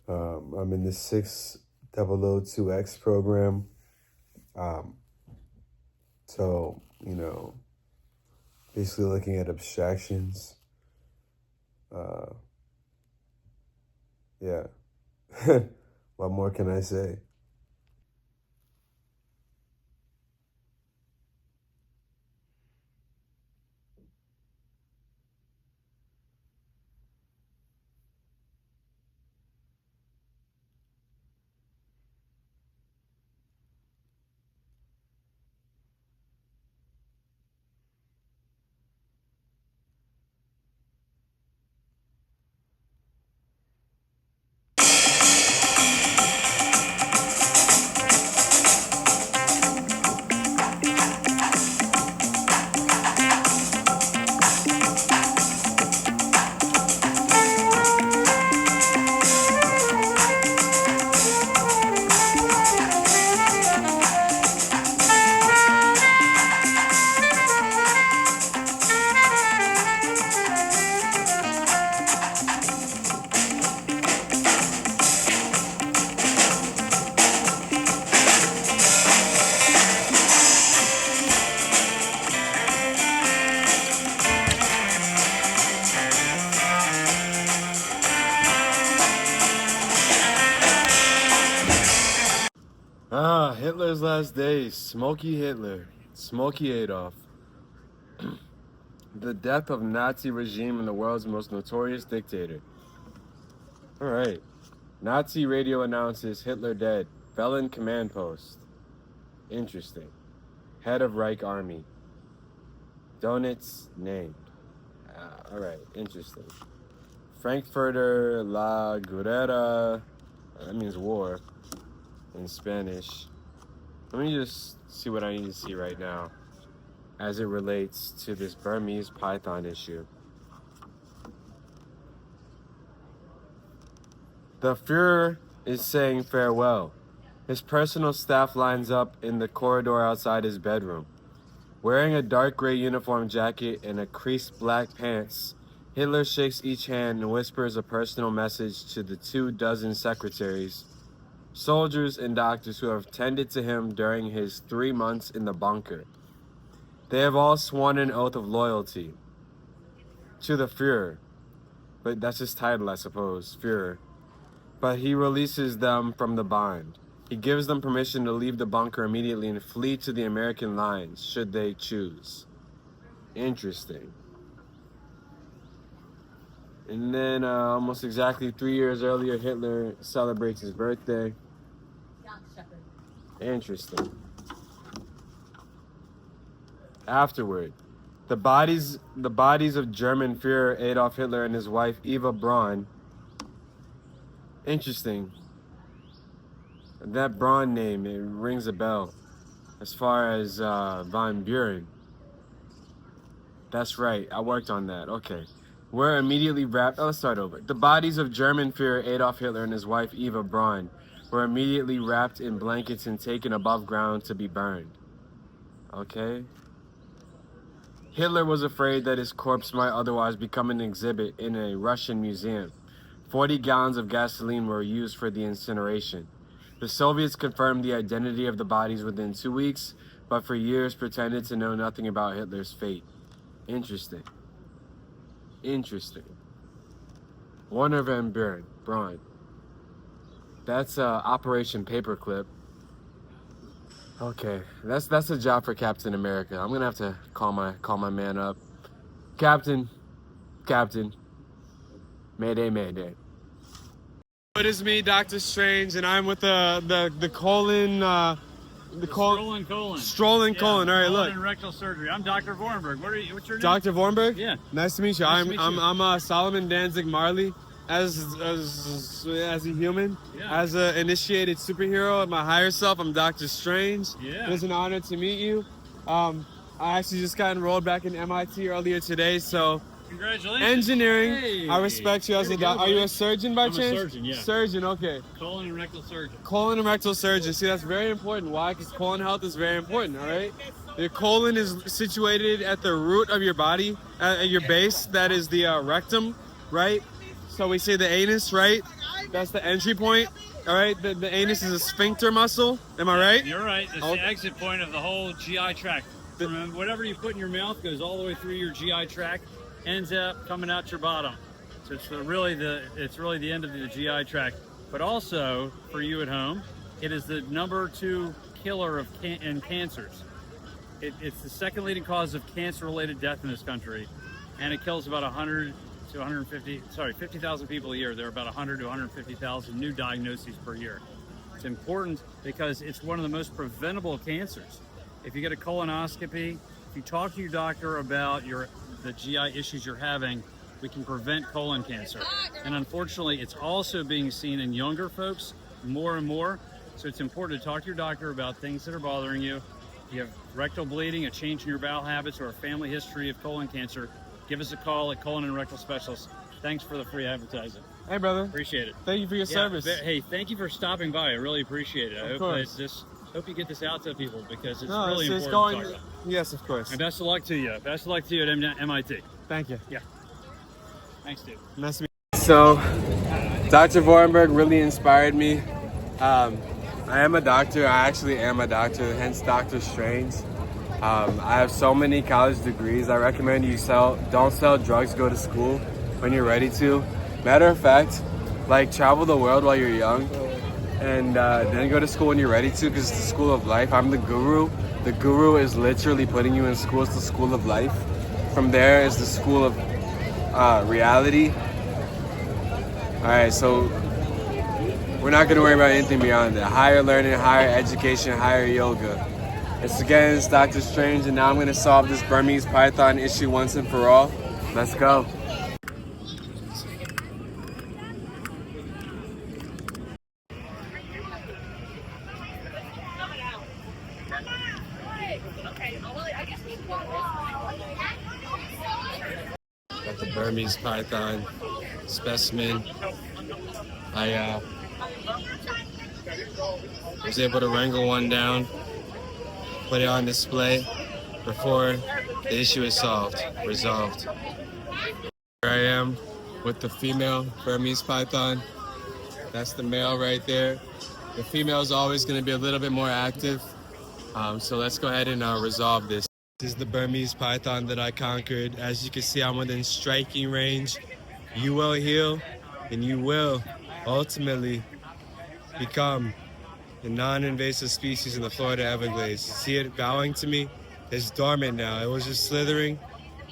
I'm in the 6002X program. So, you know, basically looking at abstractions. Yeah. What more can I say? last days, Smokey Hitler, Smokey Adolf. The death of Nazi regime and the world's most notorious dictator. All right. Nazi radio announces Hitler dead. Felon command post. Interesting. Head of Reich Army. Donitz named. All right. Interesting. Frankfurter La Guerra. That means war in Spanish. Let me just see what I need to see right now as it relates to this Burmese python issue. The Fuhrer is saying farewell. His personal staff lines up in the corridor outside his bedroom. Wearing a dark gray uniform jacket and a creased black pants, Hitler shakes each hand and whispers a personal message to the 24 secretaries, soldiers, and doctors who have tended to him during his 3 months in the bunker. They have all sworn an oath of loyalty to the Fuhrer, but that's his title, I suppose, Fuhrer. But he releases them from the bind. He gives them permission to leave the bunker immediately and flee to the American lines, should they choose. Interesting. And then almost exactly 3 years earlier, Hitler celebrates his birthday. Interesting. Afterward, the bodies of German Führer Adolf Hitler and his wife Eva Braun. Interesting. That Braun name, it rings a bell. As far as Von Buren. That's right, I worked on that. Okay. Were immediately wrapped. Oh, let's start over. The bodies of German Führer Adolf Hitler and his wife Eva Braun were immediately wrapped in blankets and taken above ground to be burned. Okay. Hitler was afraid that his corpse might otherwise become an exhibit in a Russian museum. 40 gallons of gasoline were used for the incineration. The Soviets confirmed the identity of the bodies within 2 weeks, but for years pretended to know nothing about Hitler's fate. Interesting. Interesting. Warner Van Braun. That's Operation Paperclip. Okay, that's a job for Captain America. I'm gonna have to call my man up. Captain. Mayday, mayday. It is me, Dr. Strange, and I'm with the colon. Strolling colon. All right, look. And rectal surgery. I'm Dr. Vornberg. What's your name? Dr. Vornberg? Yeah. Nice to meet you. I'm Solomon Danzig Marley. As a human, yeah. As an initiated superhero, and my higher self, I'm Dr. Strange. Yeah. It's an honor to meet you. I actually just got enrolled back in MIT earlier today, so congratulations. Engineering. Hey. I respect you as a doctor. Are you a surgeon by chance? I'm a surgeon, yeah. Surgeon, okay. Colon and rectal surgeon. Colon and rectal surgeon. See, that's very important. Why? Because colon health is very important, all right? Your colon is situated at the root of your body, at your base. That is the rectum, right? So we say the anus, right? That's the entry point, all right? The anus is a sphincter muscle. Am I right? You're right. It's the exit point of the whole GI tract. From whatever you put in your mouth goes all the way through your GI tract, ends up coming out your bottom. So it's really the end of the GI tract. But also, for you at home, it is the number 2 killer in cancers. It's the second leading cause of cancer-related death in this country, and it kills about 50,000 people a year. There are about 100 to 150,000 new diagnoses per year. It's important because it's one of the most preventable cancers. If you get a colonoscopy, if you talk to your doctor about the GI issues you're having, we can prevent colon cancer. And unfortunately, it's also being seen in younger folks more and more. So it's important to talk to your doctor about things that are bothering you. If you have rectal bleeding, a change in your bowel habits, or a family history of colon cancer, give us a call at Colon and Rectal Specialists. Thanks for the free advertising. Hey, brother. Appreciate it. Thank you for your service. Hey, thank you for stopping by. I really appreciate it. I hope you get this out to people because it's really important to talk about. Yes, of course. And best of luck to you. Best of luck to you at MIT. Thank you. Yeah. Thanks, dude. Nice to meet you. So, Dr. Vornberg really inspired me. I am a doctor. I actually am a doctor, hence Dr. Strange. I have so many college degrees. I recommend you don't sell drugs, go to school when you're ready to. Matter of fact, travel the world while you're young. and then go to school when you're ready to, because it's the school of life. I'm the guru. The guru is literally putting you in school. It's the school of life. From there is the school of reality. All right, so we're not gonna worry about anything beyond that. Higher learning, higher education, higher yoga. It's against Dr. Strange, and now I'm gonna solve this Burmese python issue once and for all. Let's go. Got the Burmese python specimen. I was able to wrangle one down, put it on display before the issue is resolved. Here I am with the female Burmese python. That's the male right there. The female is always going to be a little bit more active. So let's go ahead and resolve this. This is the Burmese python that I conquered. As you can see, I'm within striking range. You will heal, and you will ultimately become a non-invasive species in the Florida Everglades. See it bowing to me? It's dormant now. It was just slithering.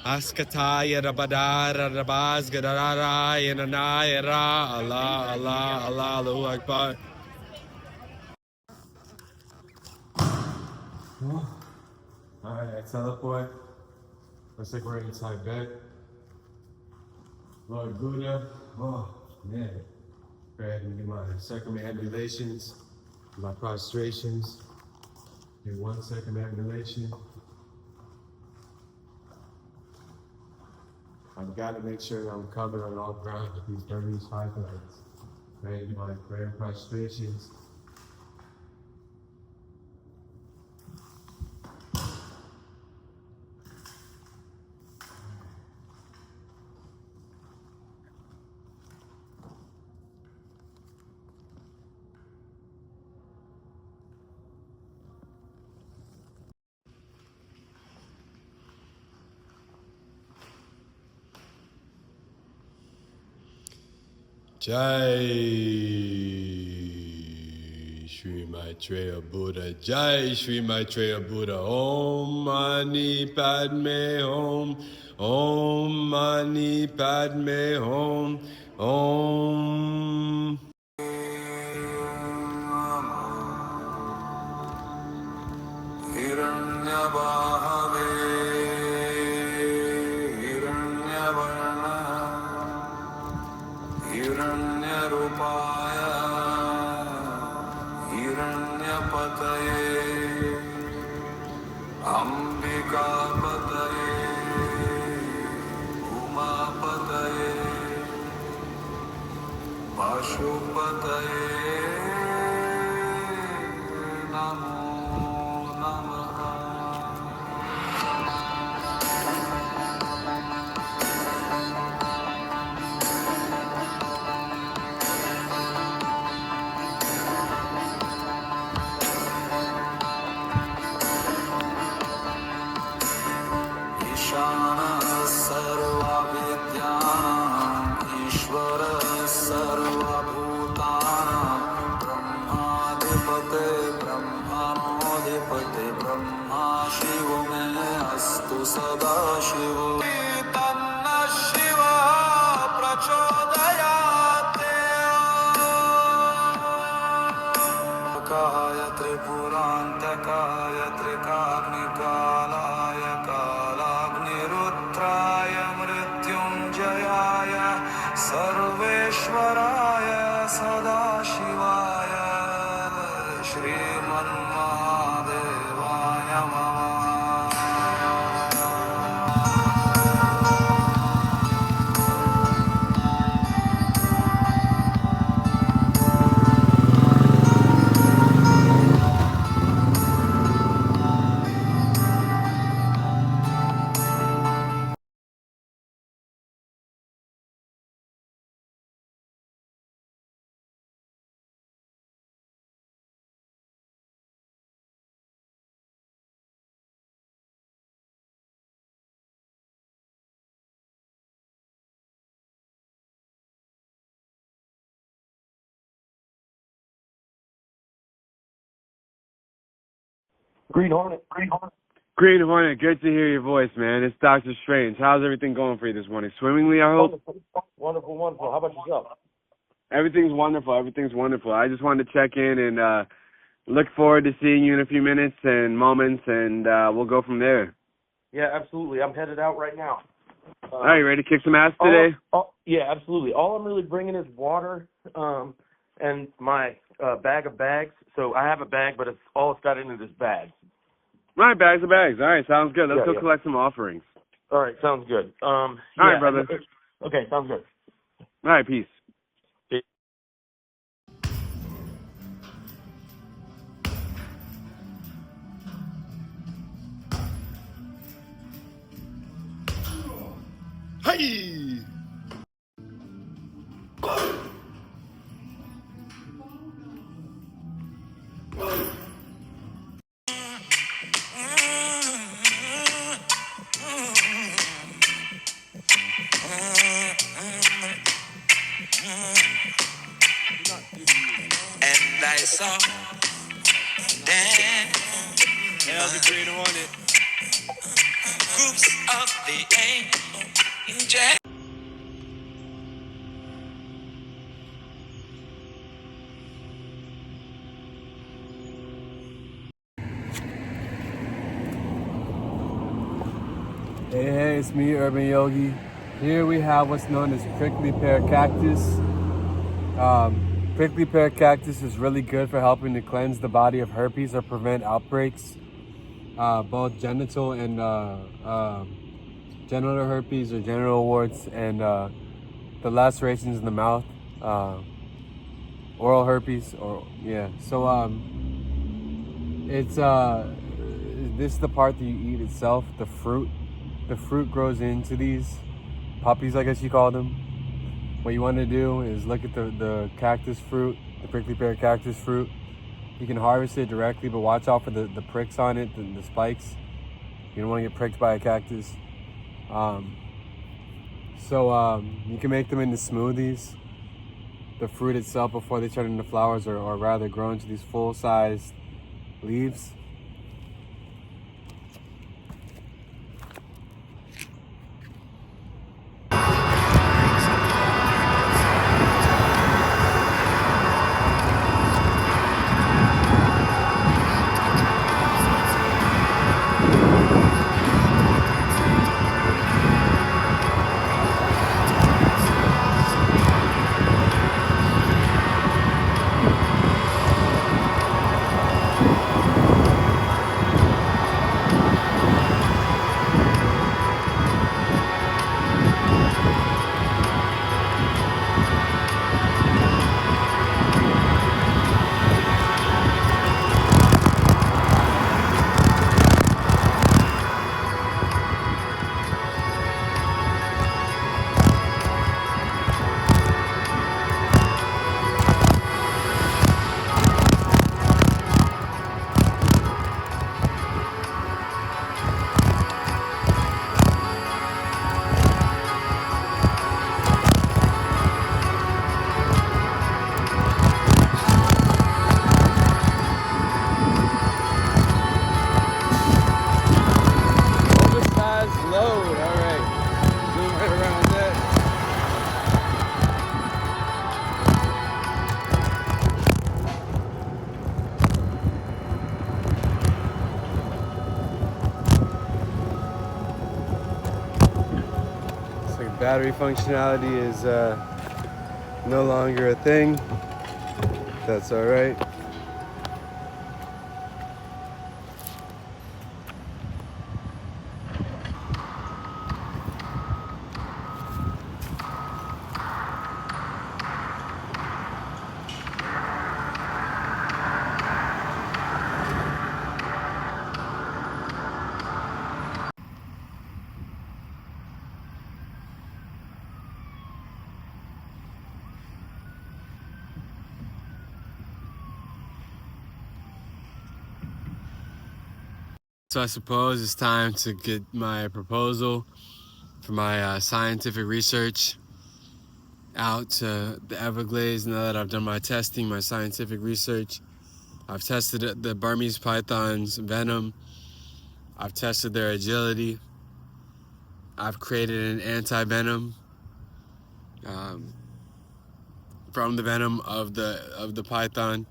Askataya rabadara rabaz gadarara yananayara Allah Allah Allah Allahu Akbar. Alright, I teleport. Looks like we're inside bed. Lord Buddha. Oh man. Go ahead and do my circumambulations, my prostrations. Do one circumambulation. I've got to make sure I'm covered on all grounds with these Burmese pythons. Go ahead and do my prayer prostrations. Jai Shri Maitreya Buddha, Jai Shri Maitreya Buddha, Om Mani Padme Hum, Om Mani Padme Hum, Om. Green Hornet. Green Hornet, good to hear your voice, man. It's Dr. Strange. How's everything going for you this morning? Swimmingly, I hope? Wonderful, wonderful. How about yourself? Everything's wonderful. I just wanted to check in and look forward to seeing you in a few minutes and moments, and we'll go from there. Yeah, absolutely. I'm headed out right now. All right, you ready to kick some ass today? Yeah, absolutely. All I'm really bringing is water and my bag of bags. So I have a bag, but all it's got in it is bags. Right, bags of bags. All right, sounds good. Let's go collect some offerings. All right, sounds good. All right, brother. Okay, sounds good. All right, peace. Hey! And I saw Dan. Green Hornet. Groups of the angels. Hey, it's me, Urban Yogi. Here we have what's known as prickly pear cactus. Prickly pear cactus is really good for helping to cleanse the body of herpes or prevent outbreaks, both genital and genital herpes or genital warts, and the lacerations in the mouth, oral herpes, So it's this is the part that you eat itself, the fruit. The fruit grows into these puppies, I guess you call them. What you want to do is look at the cactus fruit, the prickly pear cactus fruit. You can harvest it directly, but watch out for the pricks on it, the spikes. You don't want to get pricked by a cactus. You can make them into smoothies. The fruit itself, before they turn into flowers, or rather grow into these full-sized leaves. Battery functionality is no longer a thing. That's all right. So I suppose it's time to get my proposal for my scientific research out to the Everglades. Now that I've done my testing, my scientific research, I've tested the Burmese python's venom. I've tested their agility. I've created an anti-venom from the venom of the python.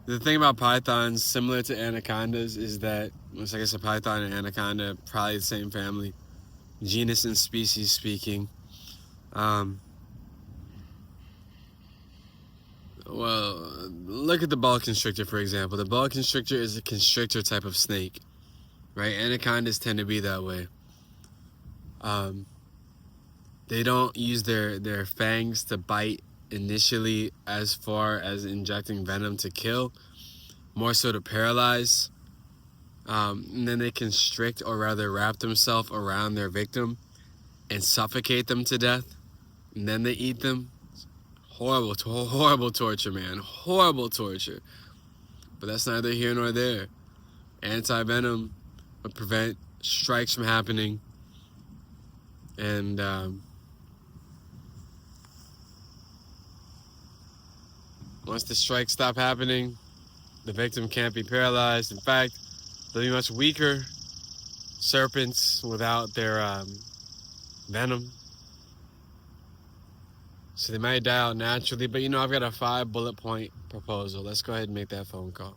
The thing about pythons, similar to anacondas, is that, I guess a python and anaconda, probably the same family, genus and species speaking. Well, look at the boa constrictor, for example. The boa constrictor is a constrictor type of snake, right? Anacondas tend to be that way. They don't use their fangs to bite initially as far as injecting venom to kill, more so to paralyze. And then they constrict, or rather wrap themselves around their victim and suffocate them to death, and then they eat them. Horrible torture, man. Horrible torture. But that's neither here nor there. Anti-venom would prevent strikes from happening. And once the strikes stop happening, the victim can't be paralyzed. In fact, they'll be much weaker serpents without their venom. So they might die out naturally, but I've got a 5-bullet point proposal. Let's go ahead and make that phone call.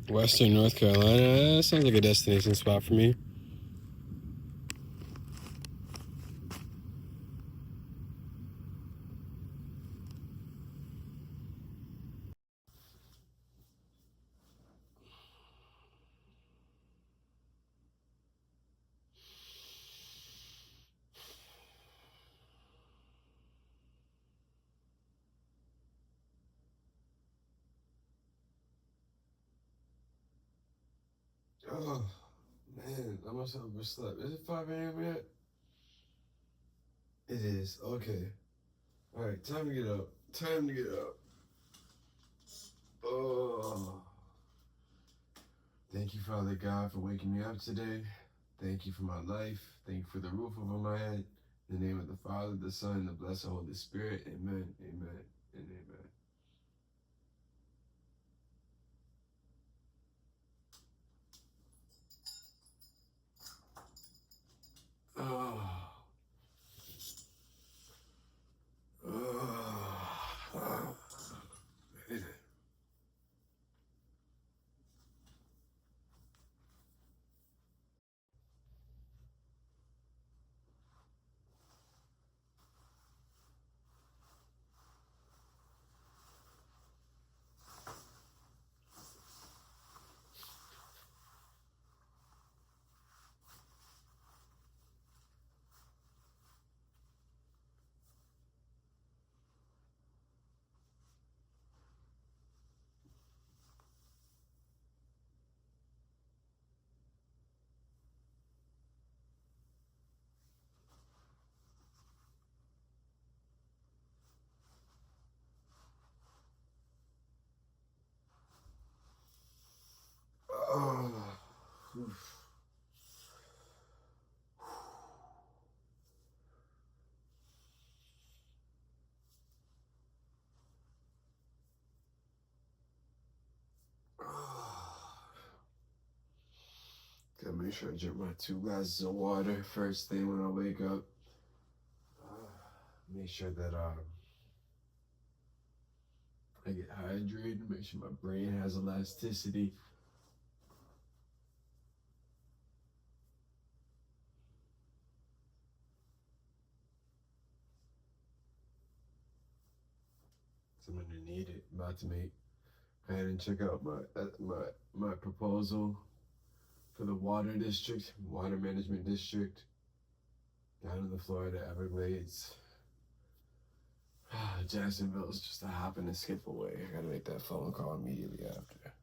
Western North Carolina, that sounds like a destination spot for me. Oh, man, I must have overslept. Is it 5 a.m. yet? It is. Okay. All right, time to get up. Time to get up. Oh. Thank you, Father God, for waking me up today. Thank you for my life. Thank you for the roof over my head. In the name of the Father, the Son, and the Blessed Holy Spirit. Amen, amen, and amen. Oh. Oh. Man. Oh. Oof. Gotta make sure I drink my 2 glasses of water first thing when I wake up. Make sure that I get hydrated, make sure my brain has elasticity. So I'm gonna need it. About to make. Go ahead and check out my proposal for the water district, water management district, down in the Florida Everglades. Jacksonville is just a hop and a skip away. I gotta make that phone call immediately after.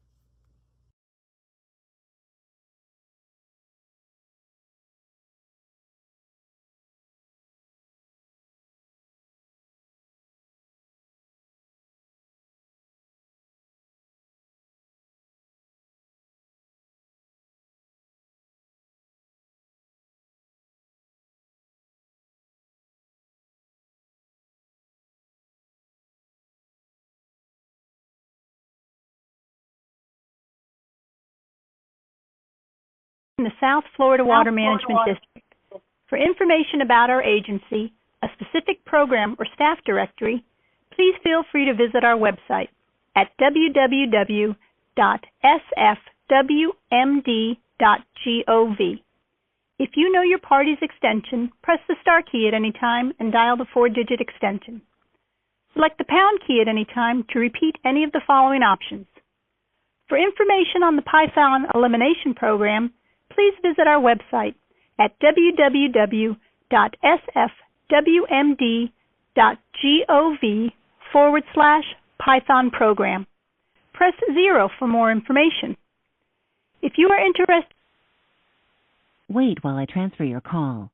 In the South Florida Water Management District. For information about our agency, a specific program, or staff directory, please feel free to visit our website at www.sfwmd.gov. If you know your party's extension, press the star key at any time and dial the 4-digit extension. Select the pound key at any time to repeat any of the following options. For information on the Python Elimination Program, please visit our website at www.sfwmd.gov/Python program. Press 0 for more information. If you are interested, wait while I transfer your call.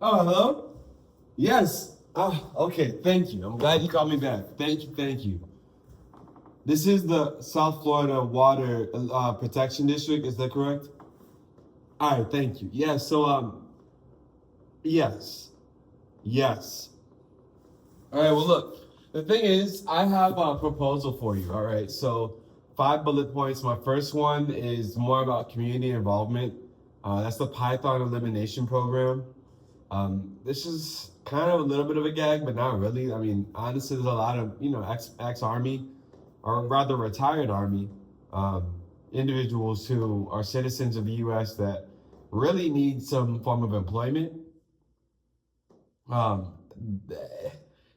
Oh, hello? Yes. Okay, thank you. I'm glad you called me back. Thank you. This is the South Florida Water Protection District, is that correct? All right, thank you. Yeah, so, yes. All right, well, look, the thing is, I have a proposal for you, all right? So, 5 bullet points. My first one is more about community involvement. That's the Python Elimination Program. This is kind of a little bit of a gag, but not really. I mean, honestly, there's a lot of, ex-Army, or rather retired Army, individuals who are citizens of the U.S. that really need some form of employment.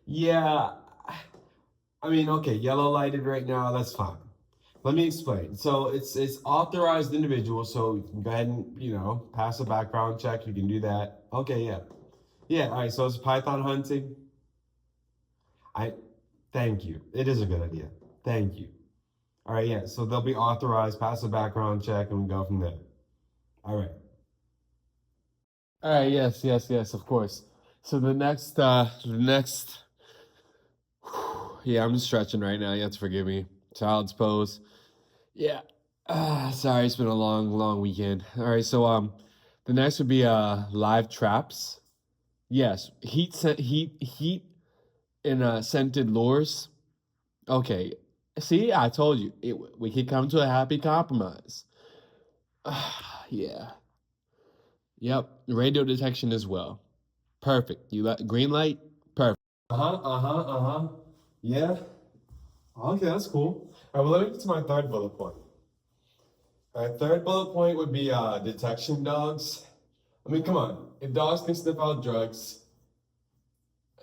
Yeah, I mean, okay, yellow lighted right now, that's fine. Let me explain. So it's authorized individuals, so you can go ahead and, pass a background check. You can do that. Okay, yeah. Yeah, all right, so it's Python hunting. Thank you. It is a good idea. Thank you. All right, yeah, so they'll be authorized, pass a background check, and we go from there. All right. All right, yes, of course. So the next, yeah, I'm just stretching right now. You have to forgive me. Child's pose. Yeah. Sorry, it's been a long weekend. All right, so the next would be live traps. Yes, heat in scented lures. Okay, see, I told you we could come to a happy compromise. Yeah. Yep, radio detection as well. Perfect. Green light. Perfect. Yeah. Okay, that's cool. All right, well, let me get to my third bullet point. All right, third bullet point would be detection dogs. I mean, come on. If dogs can sniff out drugs,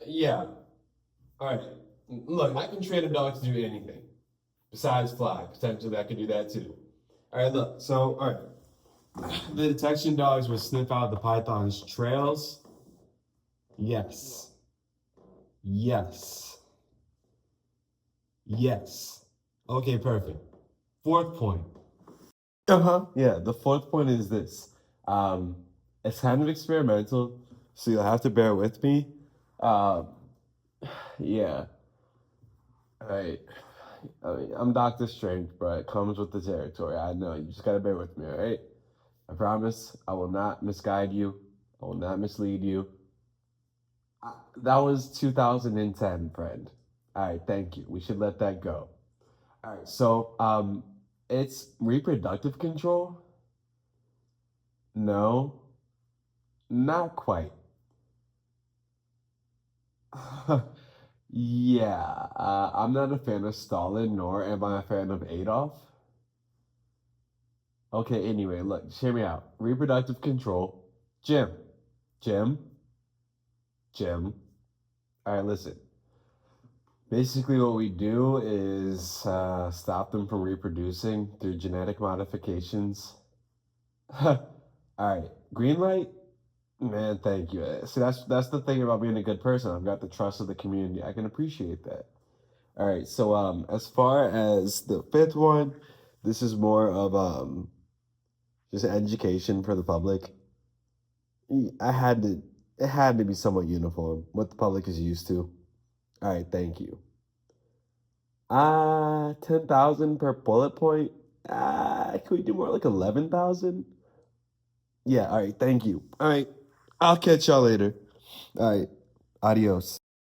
yeah. All right. Look, I can train a dog to do anything besides fly. Potentially, I could do that too. All right, look. So, all right. The detection dogs would sniff out the python's trails. Yes. Okay, perfect. Fourth point. Yeah, the fourth point is this. It's kind of experimental, so you'll have to bear with me. Yeah. Alright. I mean, I'm Dr. Strange, but it comes with the territory. I know. You just gotta bear with me, alright? I promise I will not misguide you. I will not mislead you. That was 2010, friend. Alright, thank you. We should let that go. Alright, so, it's reproductive control. No, not quite. Yeah, I'm not a fan of Stalin, nor am I a fan of Adolf. Okay, anyway, look, just hear me out. Reproductive control. Jim. Jim. Jim. All right, listen. Basically, what we do is stop them from reproducing through genetic modifications. All right, green light? Man, thank you. See, that's the thing about being a good person. I've got the trust of the community. I can appreciate that. All right, so as far as the fifth one, this is more of just education for the public. It had to be somewhat uniform, what the public is used to. All right, thank you. 10,000 per bullet point. Can we do more like 11,000? Yeah, all right, thank you. All right, I'll catch y'all later. All right, adios.